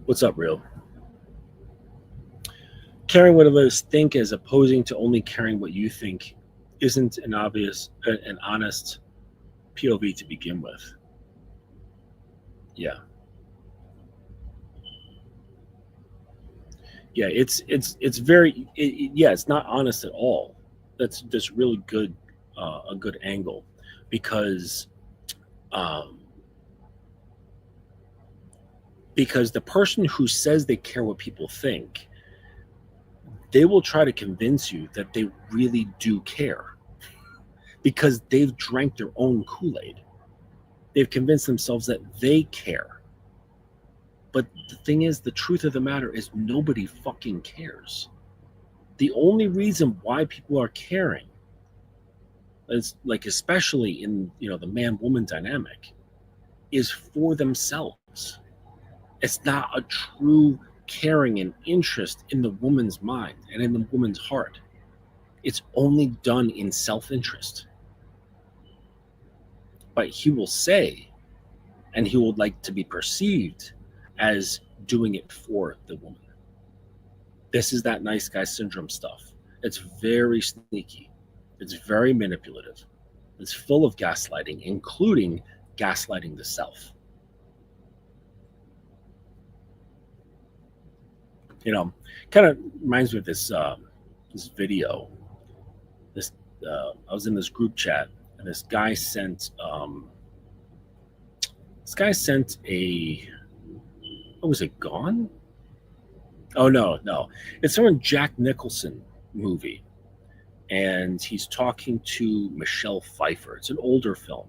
What's up, Real? Caring what others think as opposing to only caring what you think isn't an honest POV to begin with. Yeah. Yeah, it's very yeah, it's not honest at all. That's really good, a good angle, because um, because the person who says they care what people think, they will try to convince you that they really do care because they've drank their own Kool-Aid. They've convinced themselves that they care. But the thing is, the truth of the matter is nobody fucking cares. The only reason why people are caring is, like, especially in, the man-woman dynamic, is for themselves. It's not a true caring and interest in the woman's mind and in the woman's heart. It's only done in self-interest. But he will say, and he would like to be perceived as doing it for the woman. This is that nice guy syndrome stuff. It's very sneaky. It's very manipulative. It's full of gaslighting, including gaslighting the self. Kind of reminds me of this video. I was in this group chat, and this guy sent a, what was it, Gone? Oh, no, it's from a Jack Nicholson movie, and he's talking to Michelle Pfeiffer. It's an older film,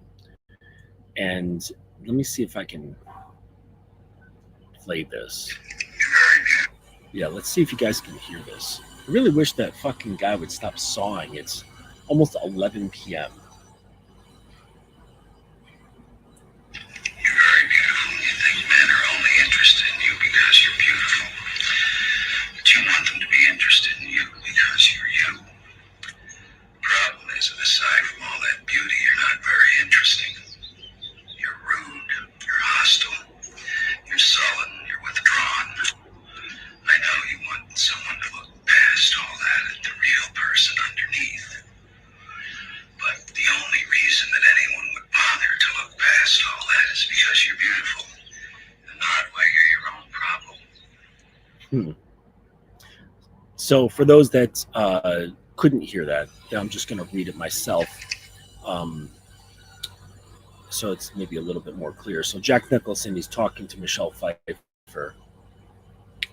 and let me see if I can play this. Yeah, let's see if you guys can hear this. I really wish that fucking guy would stop sawing. It's almost 11 p.m. You're very beautiful. You think men are only interested in you because you're beautiful. But you want them to be interested in you because you're you. The problem is that aside from all that beauty, you're not very interesting. You're rude. You're hostile. You're sullen. You're withdrawn. I know you want someone to look past all that at the real person underneath. But the only reason that anyone would bother to look past all that is because you're beautiful. In an odd way, you're your own problem. So for those that couldn't hear that, I'm just going to read it myself. So it's maybe a little bit more clear. So Jack Nicholson, he's talking to Michelle Pfeiffer,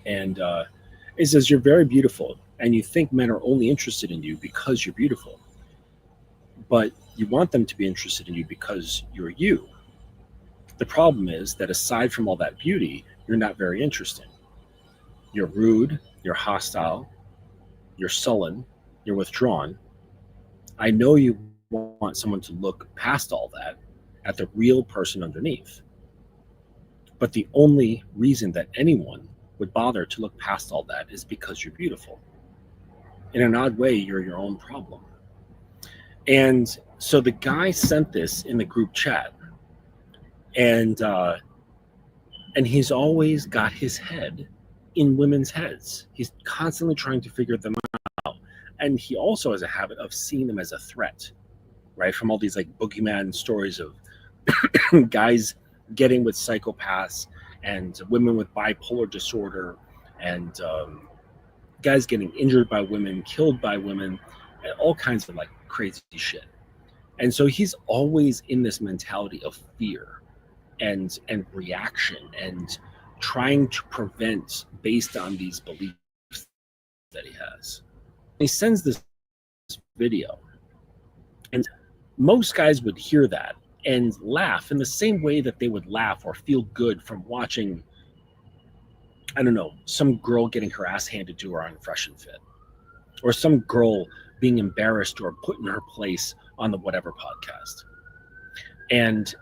and he says, "You're very beautiful, and you think men are only interested in you because you're beautiful. But you want them to be interested in you because you're you. The problem is that aside from all that beauty, you're not very interesting. You're rude, you're hostile, you're sullen, you're withdrawn. I know you want someone to look past all that at the real person underneath. But the only reason that anyone would bother to look past all that is because you're beautiful. In an odd way, you're your own problem." And so the guy sent this in the group chat, and he's always got his head in women's heads. He's constantly trying to figure them out, and he also has a habit of seeing them as a threat, right? From all these like boogeyman stories of guys getting with psychopaths and women with bipolar disorder, and guys getting injured by women, killed by women, and all kinds of like crazy shit. And so he's always in this mentality of fear and reaction and trying to prevent based on these beliefs that he has. He sends this video, and most guys would hear that and laugh in the same way that they would laugh or feel good from watching, I don't know, some girl getting her ass handed to her on Fresh and Fit, or some girl being embarrassed or put in her place on the whatever podcast. And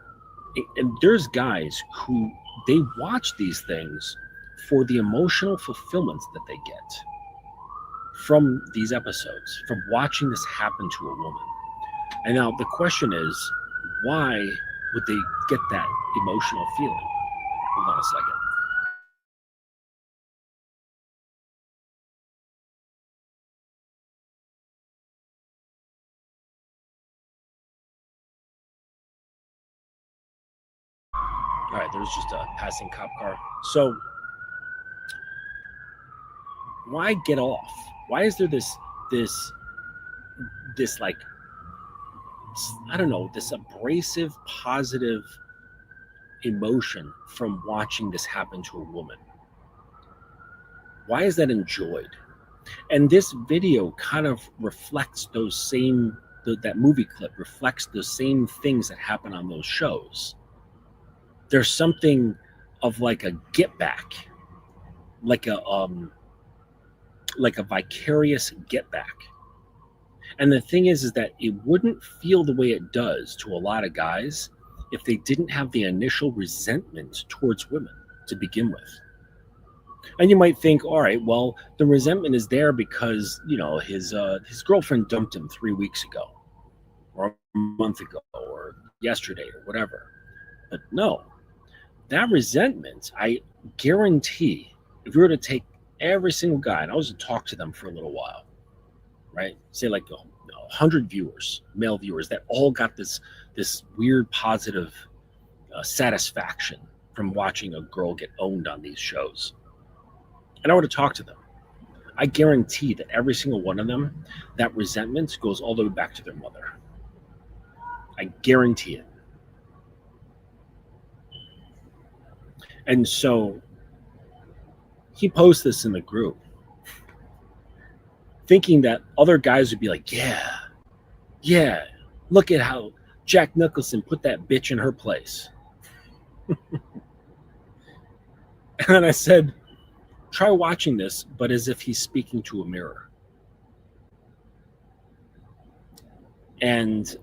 there's guys who they watch these things for the emotional fulfillment that they get from these episodes, from watching this happen to a woman. And now the question is, why would they get that emotional feeling? Hold on a second. All right, there's just a passing cop car. So why get off? Why is there this like, I don't know, this abrasive positive emotion from watching this happen to a woman? Why is that enjoyed? And this video kind of reflects those same, that movie clip reflects the same things that happen on those shows. There's something of like a get back, like a vicarious get back. And the thing is that it wouldn't feel the way it does to a lot of guys if they didn't have the initial resentment towards women to begin with. And you might think, all right, well, the resentment is there because, you know, his girlfriend dumped him 3 weeks ago, or a month ago, or yesterday, or whatever. But no, that resentment, I guarantee, if we were to take every single guy and I was to talk to them for a little while, right? Say like 100 viewers, male viewers, that all got this weird positive satisfaction from watching a girl get owned on these shows. And I were to talk to them, I guarantee that every single one of them, that resentment goes all the way back to their mother. I guarantee it. And so he posts this in the group, thinking that other guys would be like, yeah, look at how Jack Nicholson put that bitch in her place. And I said, try watching this, but as if he's speaking to a mirror. And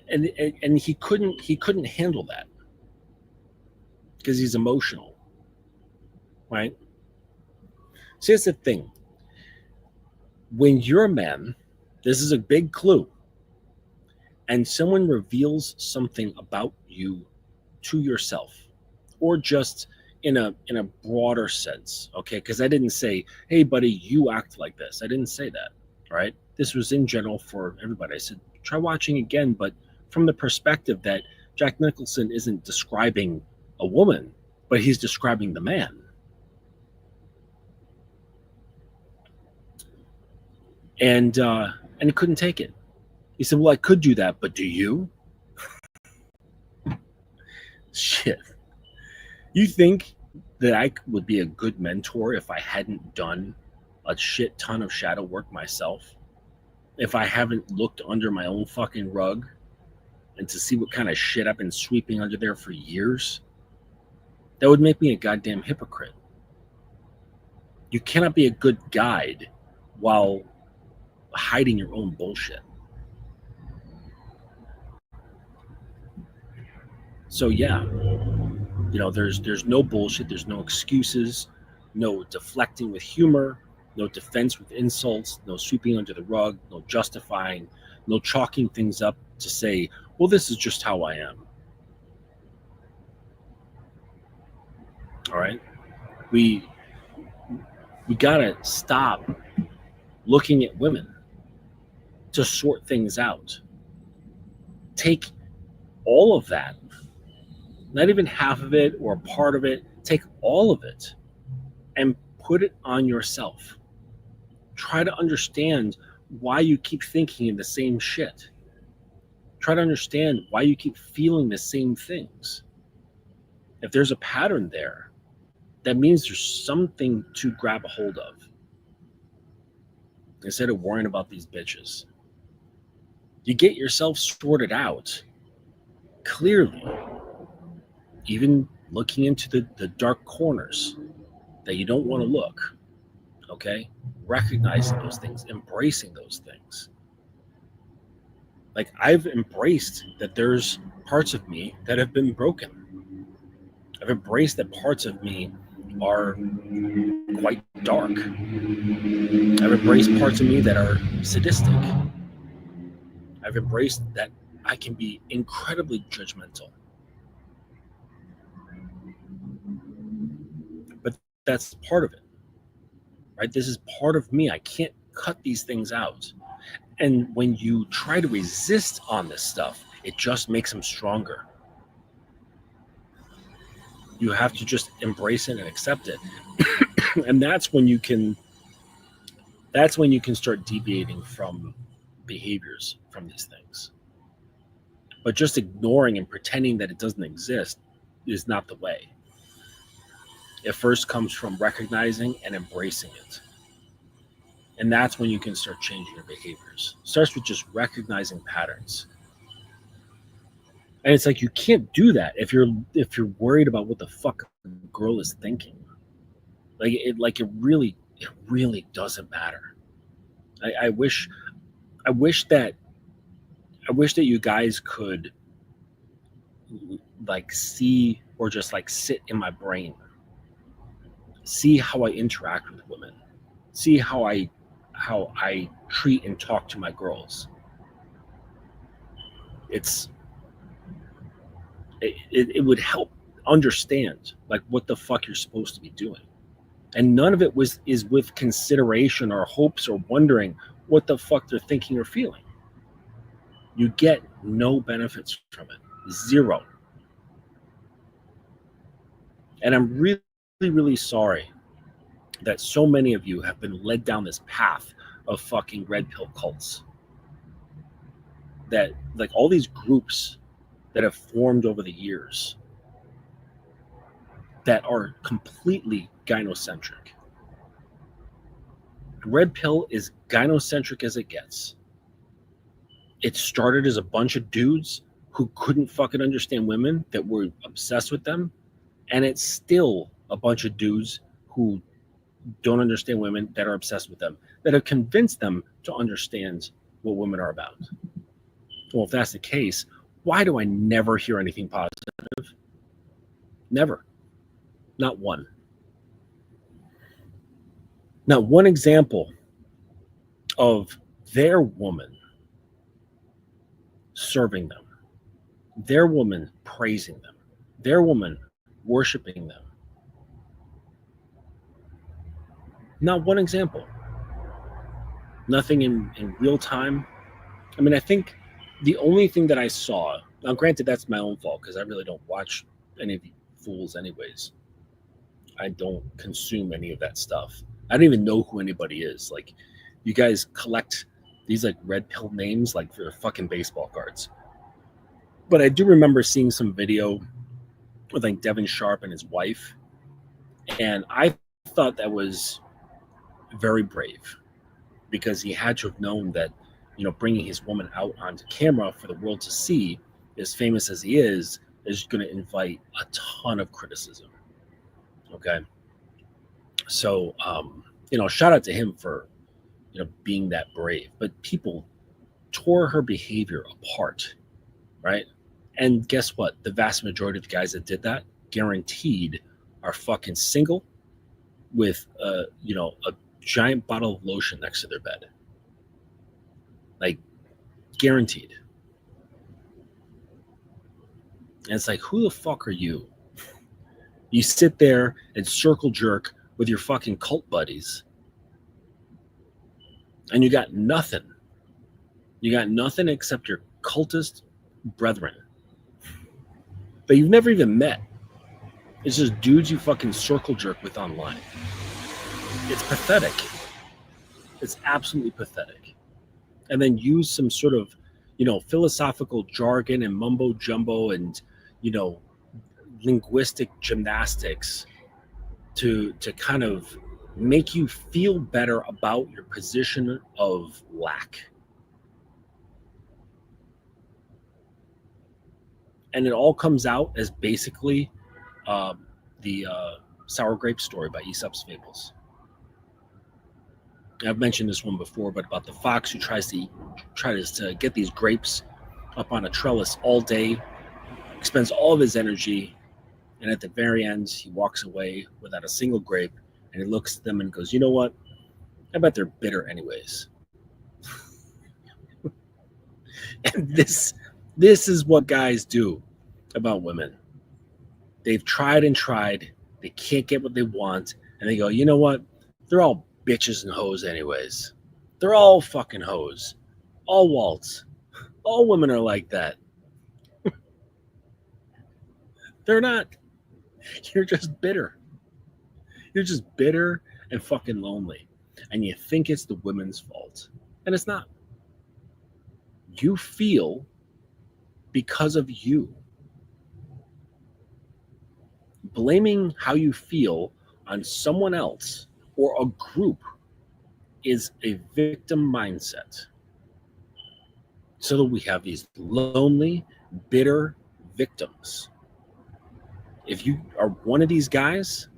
he couldn't handle that because he's emotional, right? See, that's the thing. When you're a man, this is a big clue, and someone reveals something about you to yourself, or just in a broader sense, okay? Because I didn't say, hey buddy, you act like this. I didn't say that, right? This was in general for everybody. I said, try watching again, but from the perspective that Jack Nicholson isn't describing a woman, but he's describing the man. And he couldn't take it. He said, well, I could do that, but do you? Shit. You think that I would be a good mentor if I hadn't done a shit ton of shadow work myself? If I haven't looked under my own fucking rug and to see what kind of shit I've been sweeping under there for years? That would make me a goddamn hypocrite. You cannot be a good guide while hiding your own bullshit. So yeah, you know, there's no bullshit, there's no excuses, no deflecting with humor, no defense with insults, no sweeping under the rug, no justifying, no chalking things up to say, well, this is just how I am. All right? We gotta stop looking at women to sort things out. Take all of that, not even half of it or part of it, take all of it and put it on yourself. Try to understand why you keep thinking the same shit. Try to understand why you keep feeling the same things. If there's a pattern there, that means there's something to grab a hold of instead of worrying about these bitches. You get yourself sorted out clearly, even looking into the dark corners that you don't want to look, okay? Recognizing those things, embracing those things. Like, I've embraced that there's parts of me that have been broken. I've embraced that parts of me are quite dark. I've embraced parts of me that are sadistic. I've embraced that I can be incredibly judgmental. But that's part of it, right? This is part of me. I can't cut these things out. And when you try to resist on this stuff, it just makes them stronger. You have to just embrace it and accept it. And that's when you can start deviating from behaviors from these things. But just ignoring and pretending that it doesn't exist is not the way. It first comes from recognizing and embracing it. And that's when you can start changing your behaviors. It starts with just recognizing patterns. And it's like, you can't do that if you're worried about what the fuck a girl is thinking. It really doesn't matter. I wish that you guys could like see, or just like sit in my brain, see how I interact with women, see how I treat and talk to my girls. It would help understand like what the fuck you're supposed to be doing. And none of it is with consideration or hopes or wondering what the fuck they're thinking or feeling. You get no benefits from it. Zero. And I'm really, really sorry that so many of you have been led down this path of fucking red pill cults. That, like, all these groups that have formed over the years that are completely gynocentric. Red pill is gynocentric as it gets. It started as a bunch of dudes who couldn't fucking understand women that were obsessed with them. And it's still a bunch of dudes who don't understand women that are obsessed with them, that have convinced them to understand what women are about. Well, if that's the case, why do I never hear anything positive? Never. Not one. Not one example of their woman serving them, their woman praising them, their woman worshiping them. Not one example. Nothing in real time. I mean, I think the only thing that I saw, now granted that's my own fault because I really don't watch any of you fools anyways. I don't consume any of that stuff. I don't even know who anybody is. Like, you guys collect these like red pill names like they're fucking baseball cards. But I do remember seeing some video with like Devin Sharp and his wife, and I thought that was very brave, because he had to have known that, you know, bringing his woman out onto camera for the world to see, as famous as he is going to invite a ton of criticism. Okay. So, you know, shout out to him for, you know, being that brave. But people tore her behavior apart, right? And guess what? The vast majority of the guys that did that, guaranteed, are fucking single with, you know, a giant bottle of lotion next to their bed. Like, guaranteed. And it's like, who the fuck are you? You sit there and circle jerk with your fucking cult buddies, and you got nothing. You got nothing except your cultist brethren that you've never even met. It's just dudes you fucking circle jerk with online. It's pathetic. It's absolutely pathetic. And then use some sort of, you know, philosophical jargon and mumbo jumbo and, you know, linguistic gymnastics to kind of make you feel better about your position of lack. And it all comes out as basically the sour grape story by Aesop's Fables. I've mentioned this one before, but about the fox who tries to get these grapes up on a trellis all day, expends all of his energy, and at the very end, he walks away without a single grape, and he looks at them and goes, "You know what? I bet they're bitter anyways." And this is what guys do about women. They've tried and tried. They can't get what they want, and they go, "You know what? They're all bitches and hoes anyways. They're all fucking hoes. All waltz. All women are like that." They're not. You're just bitter. You're just bitter and fucking lonely. And you think it's the women's fault. And it's not. You feel because of you. Blaming how you feel on someone else or a group is a victim mindset. So that we have these lonely, bitter victims. If you are one of these guys,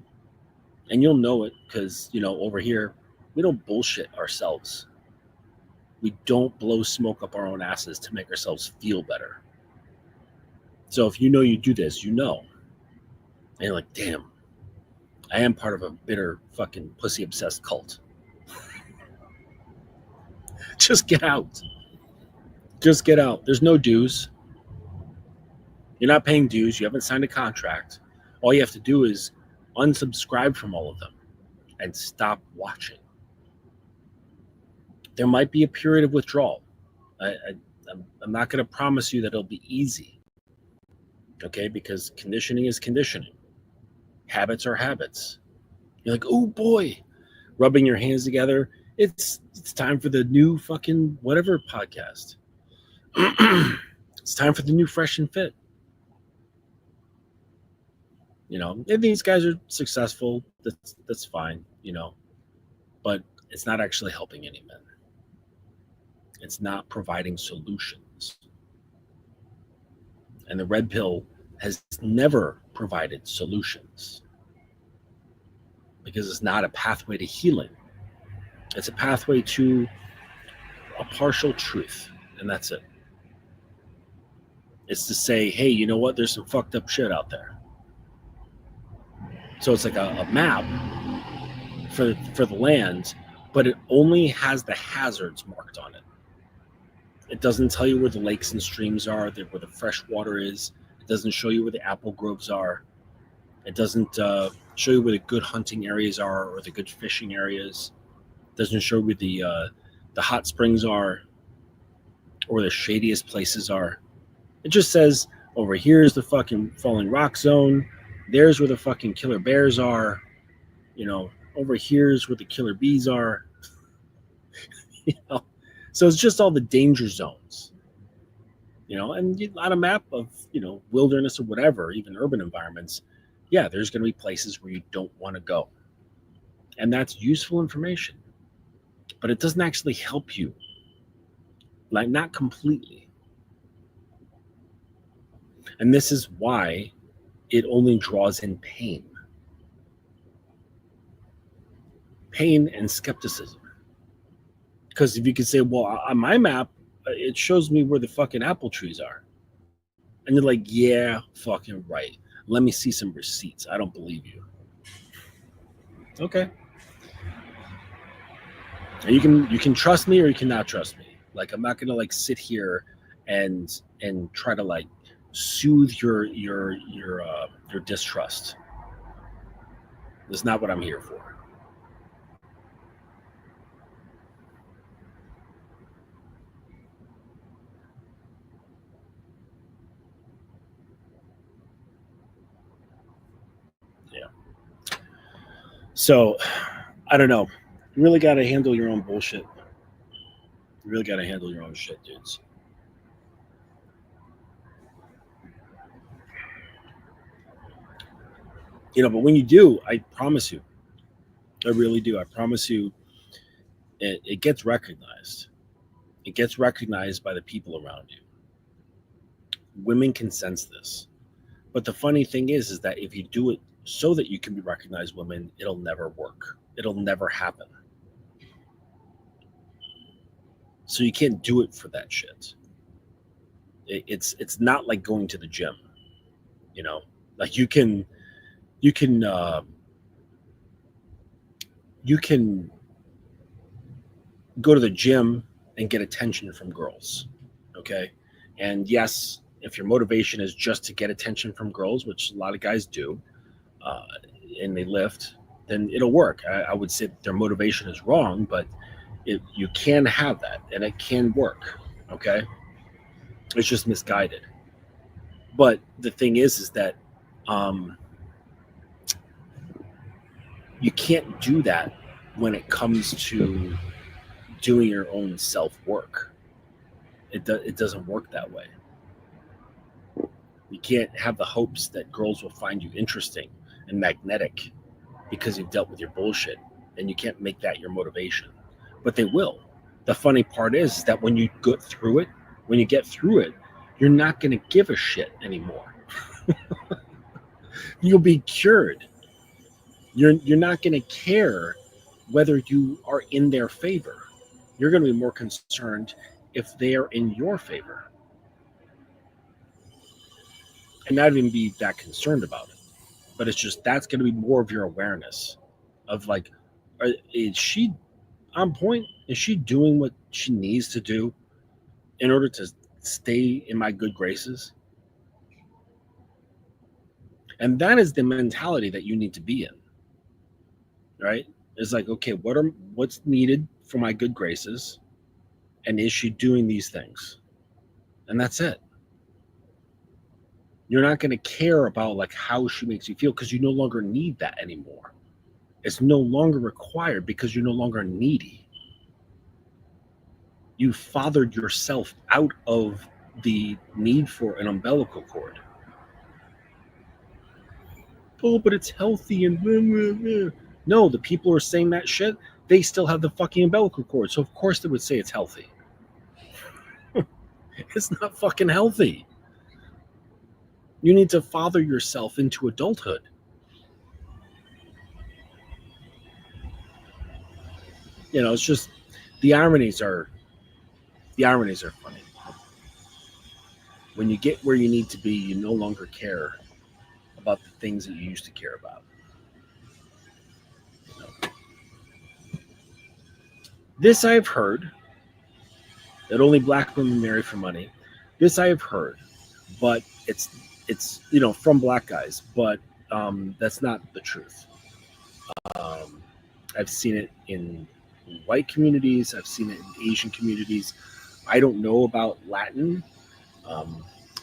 and you'll know it because, over here, we don't bullshit ourselves. We don't blow smoke up our own asses to make ourselves feel better. So if you know you do this, and you're like, damn, I am part of a bitter fucking pussy obsessed cult. Just get out. Just get out. There's no dues. You're not paying dues. You haven't signed a contract. All you have to do is unsubscribe from all of them and stop watching. There might be a period of withdrawal. I'm not going to promise you that it'll be easy. Okay? Because conditioning is conditioning. Habits are habits. You're like, oh boy, rubbing your hands together. It's time for the new fucking whatever podcast. It's time for the new Fresh and Fit. If these guys are successful, that's fine, but it's not actually helping any men. It's not providing solutions. And the red pill has never provided solutions because it's not a pathway to healing. It's a pathway to a partial truth, and that's it. It's to say, hey, you know what? There's some fucked up shit out there. So it's like a map for the land, but it only has the hazards marked on it. It doesn't tell you where the lakes and streams are, where the fresh water is. It doesn't show you where the apple groves are. It doesn't show you where the good hunting areas are or the good fishing areas. It doesn't show where the hot springs are or the shadiest places are. It just says, over here is the fucking falling rock zone. There's where the fucking killer bears are. Over here is where the killer bees are. So it's just all the danger zones. And on a map of, wilderness or whatever, even urban environments, yeah, there's going to be places where you don't want to go. And that's useful information. But it doesn't actually help you. Like, not completely. And this is why it only draws in pain. Pain and skepticism. Because if you could say, well, on my map, it shows me where the fucking apple trees are. And you're like, yeah, fucking right. Let me see some receipts. I don't believe you. Okay. And you can trust me or you cannot trust me. Like, I'm not gonna sit here and try to soothe your distrust. That's not what I'm here for. Yeah. So, I don't know. You really got to handle your own bullshit. You really got to handle your own shit, dudes. But when you do, I promise you, I really do. I promise you, it gets recognized. It gets recognized by the people around you. Women can sense this. But the funny thing is that if you do it so that you can be recognized women, it'll never work. It'll never happen. So you can't do it for that shit. It's not like going to the gym, you know. Like you can you can go to the gym and get attention from girls, okay? And yes, if your motivation is just to get attention from girls, which a lot of guys do, uh, and they lift, then it'll work. I would say that their motivation is wrong, but you can have that and it can work, okay? It's just misguided. But the thing is that um, you can't do that when it comes to doing your own self work. It doesn't work that way. You can't have the hopes that girls will find you interesting and magnetic because you've dealt with your bullshit, and you can't make that your motivation. But they will. The funny part is that when you get through it, you're not going to give a shit anymore. You'll be cured. You're not going to care whether you are in their favor. You're going to be more concerned if they are in your favor, and not even be that concerned about it. But it's just that's going to be more of your awareness of like, is she on point? Is she doing what she needs to do in order to stay in my good graces? And that is the mentality that you need to be in, right? It's like, okay, what's needed for my good graces, and is she doing these things? And that's it. You're not going to care about like how she makes you feel, because you no longer need that anymore. It's no longer required because you're no longer needy. You fathered yourself out of the need for an umbilical cord. Oh, but it's healthy and blah, blah, blah. No, the people who are saying that shit, they still have the fucking umbilical cord. So of course they would say it's healthy. It's not fucking healthy. You need to father yourself into adulthood. You know, it's just the ironies are funny. When you get where you need to be, you no longer care about the things that you used to care about. You know? This I've heard, that only black women marry for money. This I have heard, but it's from black guys, but that's not the truth. Um, I've seen it in white communities. I've seen it in Asian communities. I don't know about Latin. I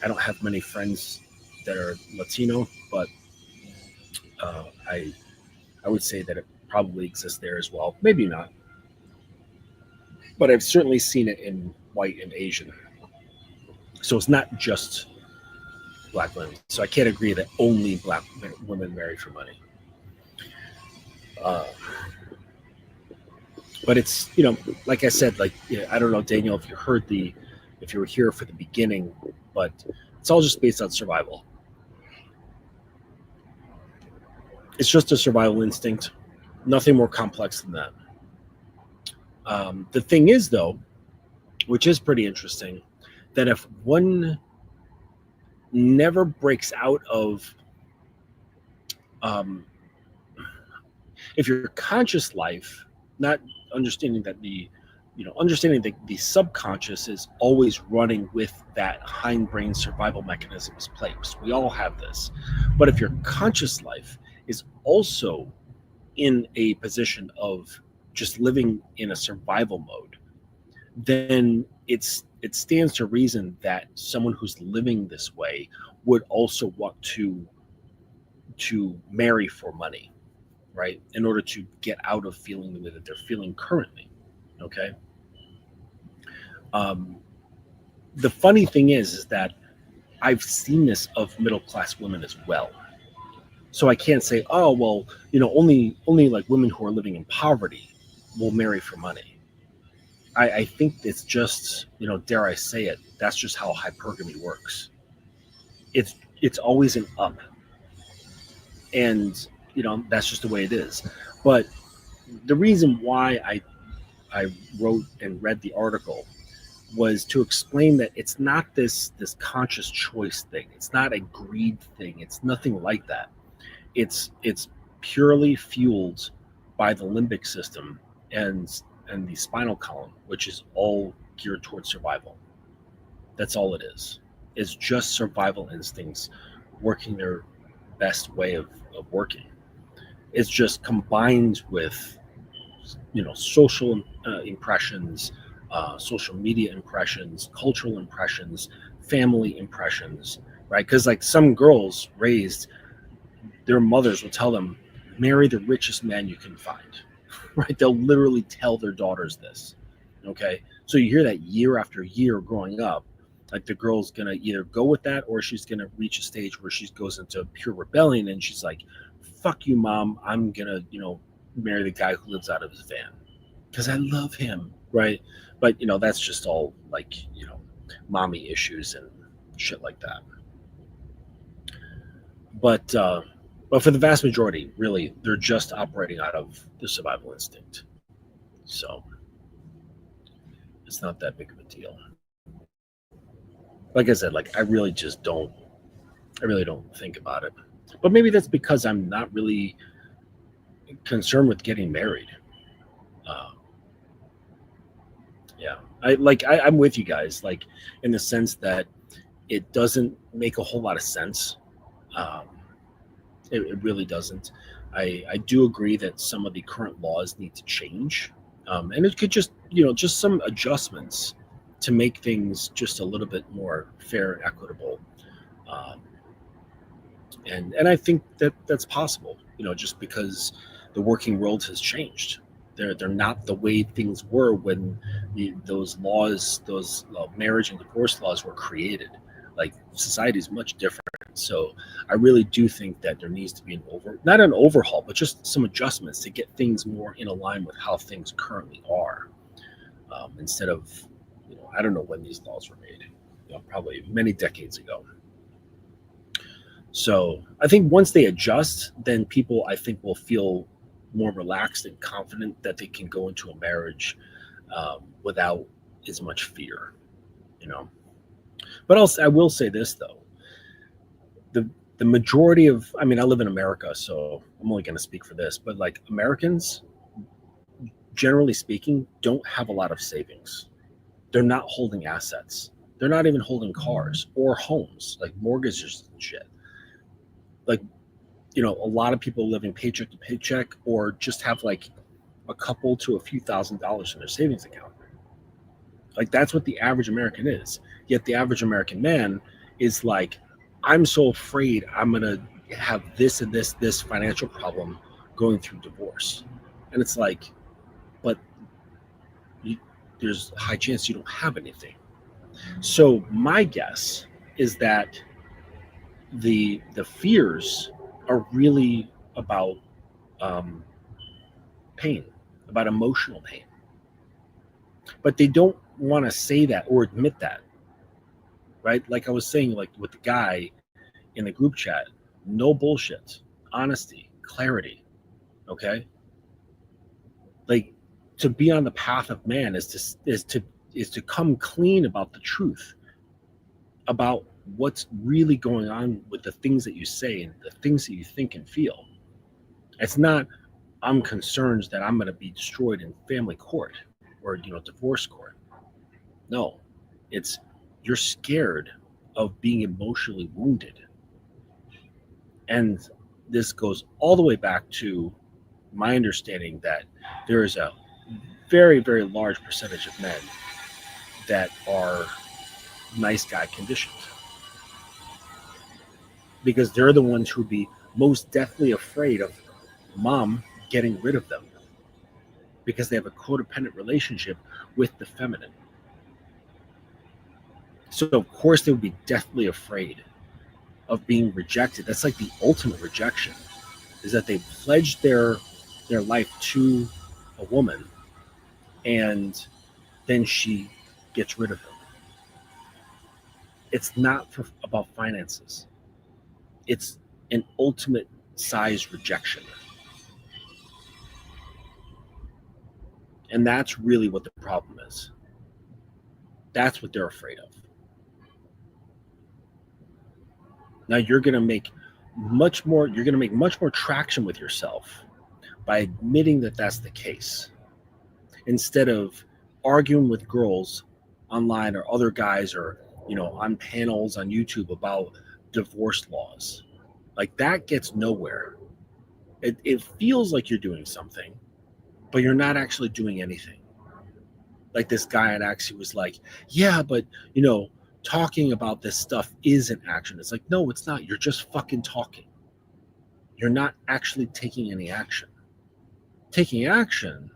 don't have many friends that are Latino, but I would say that it probably exists there as well. Maybe not, but I've certainly seen it in white and Asian. So it's not just black women. So I can't agree that only black women marry for money. But it's, like I said, like, I don't know, Daniel, if you were here for the beginning, but it's all just based on survival. It's just a survival instinct, nothing more complex than that. The thing is, though, which is pretty interesting, that if one never breaks out of, if your conscious life, not understanding that the subconscious is always running with that hindbrain survival mechanisms place. We all have this. But if your conscious life is also in a position of just living in a survival mode, then it stands to reason that someone who's living this way would also want to marry for money, right? In order to get out of feeling the way that they're feeling currently. Okay. The funny thing is that I've seen this of middle class women as well. So I can't say, oh well, only like women who are living in poverty will marry for money. I think it's just, dare I say it, that's just how hypergamy works. it's always an up, and that's just the way it is. But the reason why I wrote and read the article was to explain that it's not this conscious choice thing. It's not a greed thing. It's nothing like that. It's purely fueled by the limbic system and the spinal column, which is all geared towards survival. That's all it is. It's just survival instincts working their best way of working. It's just combined with social impressions, social media impressions, cultural impressions, family impressions, right? Because like some girls raised, their mothers will tell them, marry the richest man you can find, right? They'll literally tell their daughters this. Okay, so you hear that year after year growing up. Like the girl's gonna either go with that, or she's gonna reach a stage where she goes into pure rebellion, and she's like, "Fuck you, mom! I'm gonna, marry the guy who lives out of his van because I love him." Right? But that's just all like mommy issues and shit like that. But for the vast majority, really, they're just operating out of the survival instinct. So it's not that big of a deal. Like I said, like I really don't think about it. But maybe that's because I'm not really concerned with getting married. Uh, yeah, I'm with you guys, like in the sense that it doesn't make a whole lot of sense. Um, it really doesn't. I do agree that some of the current laws need to change, and it could just some adjustments to make things just a little bit more fair and equitable. Um, and I think that that's possible. Just because the working world has changed. They're not the way things were when those laws, those marriage and divorce laws were created. Like society is much different. So I really do think that there needs to be not an overhaul, but just some adjustments to get things more in line with how things currently are. Instead of, I don't know when these laws were made, probably many decades ago. So I think once they adjust, then people, I think, will feel more relaxed and confident that they can go into a marriage without as much fear, you know. But I will say this though, the majority of, I mean, I live in America, so I'm only going to speak for this, but like Americans, generally speaking, don't have a lot of savings. They're not holding assets. They're not even holding cars or homes, like mortgages and shit. Like, a lot of people living paycheck to paycheck, or just have like a couple to a few $1,000s in their savings account. Like that's what the average American is. Yet the average American man is like, I'm so afraid I'm gonna have this and this financial problem going through divorce. And it's like, but there's a high chance you don't have anything. So my guess is that the fears are really about pain, about emotional pain. But they don't want to say that or admit that, right? Like I was saying, like with the guy in the group chat, no bullshit, honesty, clarity, okay? Like to be on the path of man is to come clean about the truth, about what's really going on with the things that you say and the things that you think and feel. It's not, I'm concerned that I'm going to be destroyed in family court or divorce court. No, it's you're scared of being emotionally wounded. And this goes all the way back to my understanding that there is a very, very large percentage of men that are nice guy conditioned, because they're the ones who would be most deathly afraid of mom getting rid of them because they have a codependent relationship with the feminine. So of course they would be deathly afraid of being rejected. That's like the ultimate rejection, is that they pledged their life to a woman and then she gets rid of them. It's not about finances. It's an ultimate size rejection. And that's really what the problem is. That's what they're afraid of. Now you're going to make much more traction with yourself by admitting that that's the case, instead of arguing with girls online or other guys, or on panels on YouTube about divorce laws. Like, that gets nowhere. It feels like you're doing something, but you're not actually doing anything. Like, this guy at Axie was like, yeah, but talking about this stuff is an action. It's like, no, it's not. You're just fucking talking. You're not actually taking any action. Taking action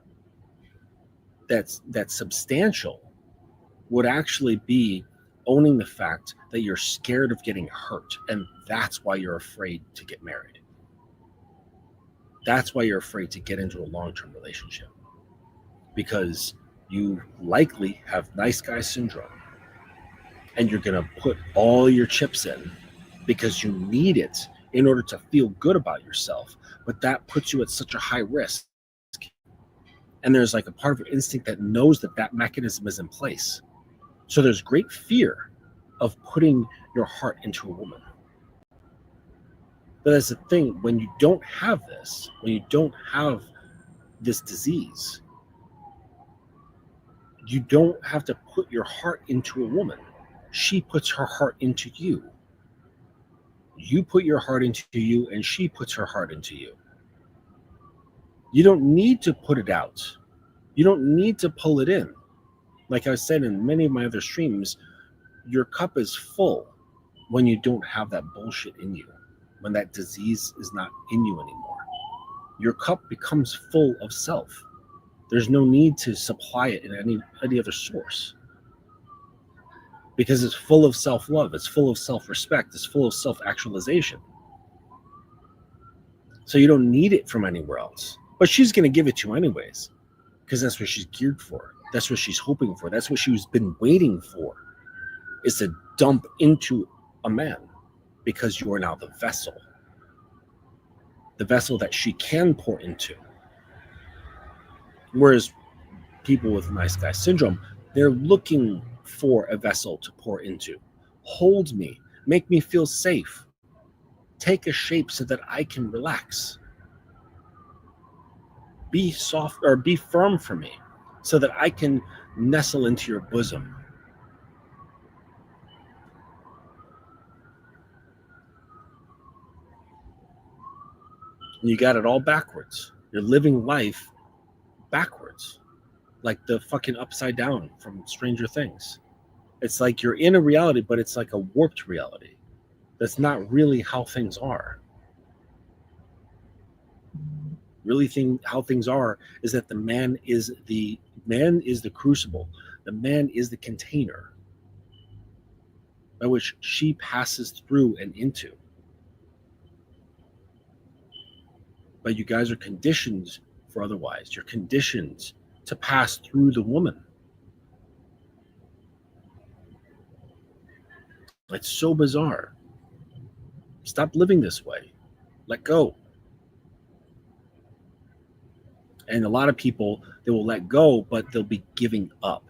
that's substantial would actually be owning the fact that you're scared of getting hurt, and that's why you're afraid to get married. That's why you're afraid to get into a long-term relationship, because you likely have nice guy syndrome, and you're going to put all your chips in because you need it in order to feel good about yourself, but that puts you at such a high risk. And there's like a part of your instinct that knows that mechanism is in place. So there's great fear of putting your heart into a woman. But that's the thing, when you don't have this, when you don't have this disease, you don't have to put your heart into a woman. She puts her heart into you. You put your heart into you, and she puts her heart into you. You don't need to put it out. You don't need to pull it in. Like I said in many of my other streams, your cup is full when you don't have that bullshit in you, when that disease is not in you anymore. Your cup becomes full of self. There's no need to supply it in any other source, because it's full of self-love, it's full of self-respect, it's full of self-actualization. So you don't need it from anywhere else. But she's going to give it to you anyways, because that's what she's geared for. That's what she's hoping for. That's what she's been waiting for, is to dump into a man, because you are now the vessel that she can pour into. Whereas people with nice guy syndrome, they're looking for a vessel to pour into. Hold me, make me feel safe, take a shape so that I can relax. Be soft, or be firm for me, so that I can nestle into your bosom. And you got it all backwards. You're living life backwards, like the fucking Upside Down from Stranger Things. It's like you're in a reality, but it's like a warped reality. That's not really how things are. Really, how things are is that the man is the crucible. The man is the container by which she passes through and into. But you guys are conditioned for otherwise. You're conditioned to pass through the woman. It's so bizarre. Stop living this way. Let go. And a lot of people, they will let go, but they'll be giving up.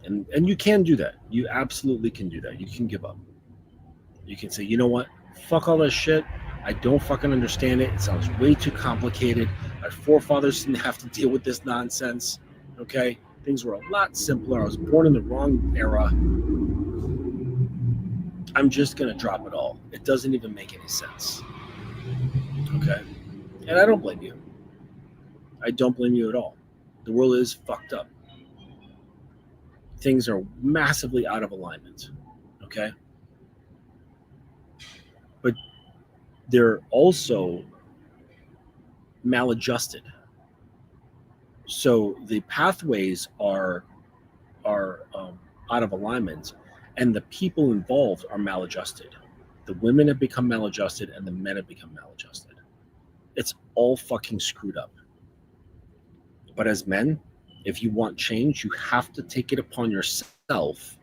And you can do that. You absolutely can do that. You can give up. You can say, you know what? Fuck all that shit. I don't fucking understand it. It sounds way too complicated. My forefathers didn't have to deal with this nonsense. Okay? Things were a lot simpler. I was born in the wrong era. I'm just going to drop it all. It doesn't even make any sense. Okay? And I don't blame you. I don't blame you at all. The world is fucked up. Things are massively out of alignment. Okay? But they're also maladjusted. So the pathways are out of alignment, and the people involved are maladjusted. The women have become maladjusted, and the men have become maladjusted. It's all fucking screwed up. But as men, if you want change, you have to take it upon yourself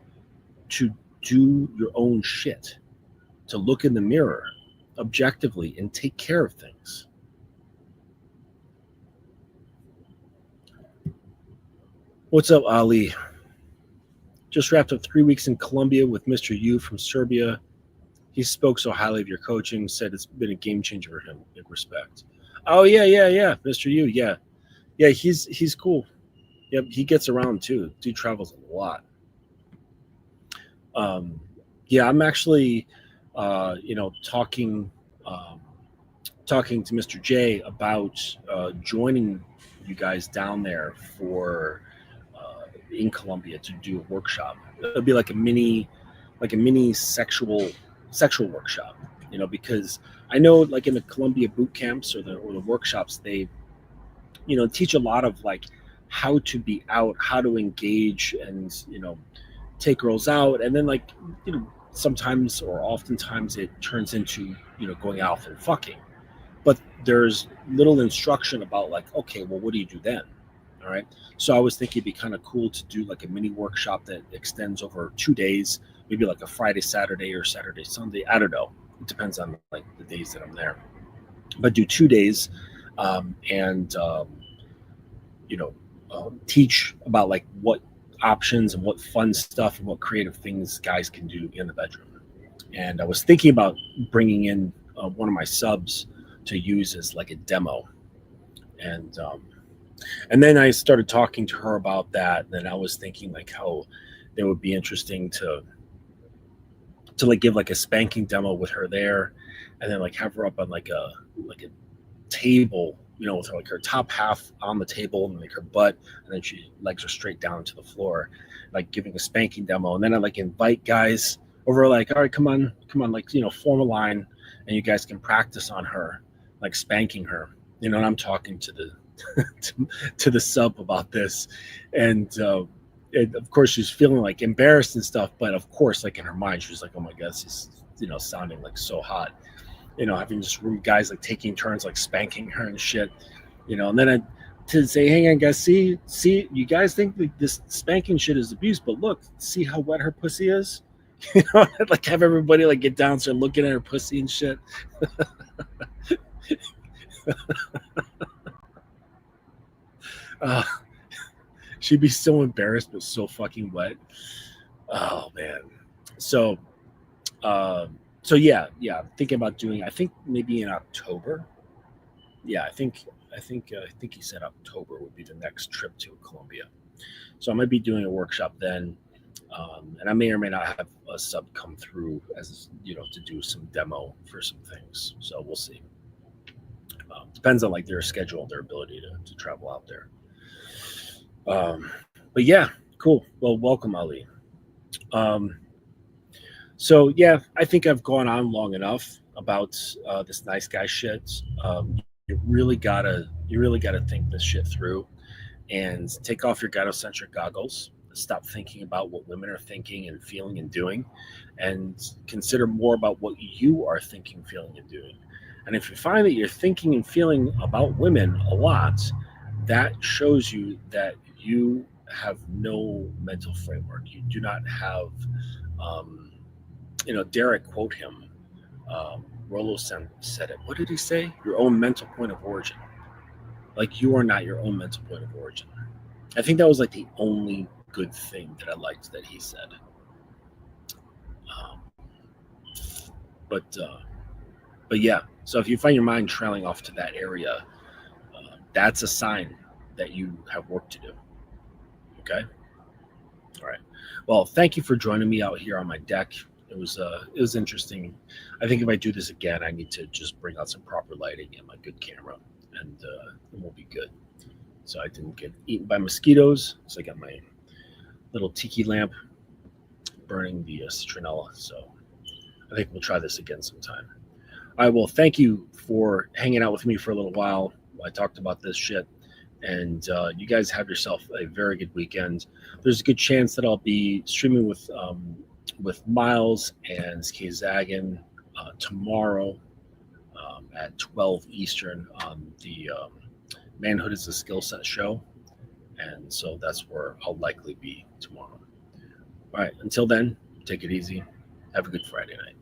to do your own shit, to look in the mirror objectively and take care of things. What's up, Ali? Just wrapped up 3 weeks in Colombia with Mr. Yu from Serbia. He spoke so highly of your coaching, said it's been a game changer for him. Big respect. Oh yeah, Mr. Yu, yeah, he's cool. Yep, he gets around too. Dude travels a lot. Yeah, I'm actually, talking talking to Mr. J about joining you guys down there for in Colombia to do a workshop. It'll be like a mini sexual workshop, because I know like in the Columbia boot camps or the workshops, they teach a lot of like how to be out, how to engage, and take girls out, and then like sometimes or oftentimes it turns into going out and fucking, but there's little instruction about like, okay, well, what do you do then? All right. So I was thinking it'd be kind of cool to do like a mini workshop that extends over 2 days, maybe like a Friday, Saturday, or Saturday, Sunday. I don't know. It depends on like the days that I'm there. But do 2 days, and teach about like what options and what fun stuff and what creative things guys can do in the bedroom. And I was thinking about bringing in one of my subs to use as like a demo, and then I started talking to her about that. And then I was thinking like how it would be interesting to like give like a spanking demo with her there, and then like have her up on like a table, with her, like her top half on the table and like her butt, and then she legs are straight down to the floor, like giving a spanking demo. And then I like invite guys over, like, all right, come on, like, form a line, and you guys can practice on her, like spanking her, and I'm talking to the to the sub about this, and of course she's feeling like embarrassed and stuff, but of course like in her mind she was like, oh my god, this is sounding like so hot, having just room guys like taking turns like spanking her and shit, and then I to say, hang on guys, see, you guys think like this spanking shit is abuse, but look, see how wet her pussy is. Like have everybody like get down, start looking at her pussy and shit. She'd be so embarrassed but so fucking wet. Oh man. So yeah, I'm thinking about doing, I think maybe in October. Yeah, I think he said October would be the next trip to Colombia. So I might be doing a workshop then, and I may or may not have a sub come through as to do some demo for some things. So we'll see. Depends on like their schedule and their ability to travel out there. But yeah, cool. Well, welcome, Ali. So yeah, I think I've gone on long enough about this nice guy shit. You really gotta think this shit through, and take off your gynocentric goggles. Stop thinking about what women are thinking and feeling and doing, and consider more about what you are thinking, feeling, and doing. And if you find that you're thinking and feeling about women a lot, that shows you that you have no mental framework. You do not have, dare I quote him, Rollo said it. What did he say? Your own mental point of origin. Like you are not your own mental point of origin. I think that was like the only good thing that I liked that he said. But yeah, so if you find your mind trailing off to that area, that's a sign that you have work to do. Okay? All right. Well, thank you for joining me out here on my deck. It was interesting. I think if I do this again, I need to just bring out some proper lighting and my good camera, and we'll be good. So I didn't get eaten by mosquitoes. So I got my little tiki lamp burning the citronella. So I think we'll try this again sometime. All right, well, thank you for hanging out with me for a little while. I talked about this shit, and you guys have yourself a very good weekend. There's a good chance that I'll be streaming with Miles and Sk Zagan tomorrow at 12 Eastern on the Manhood is a Skill Set show, and so that's where I'll likely be tomorrow. All right, until then, Take it easy. Have a good Friday night.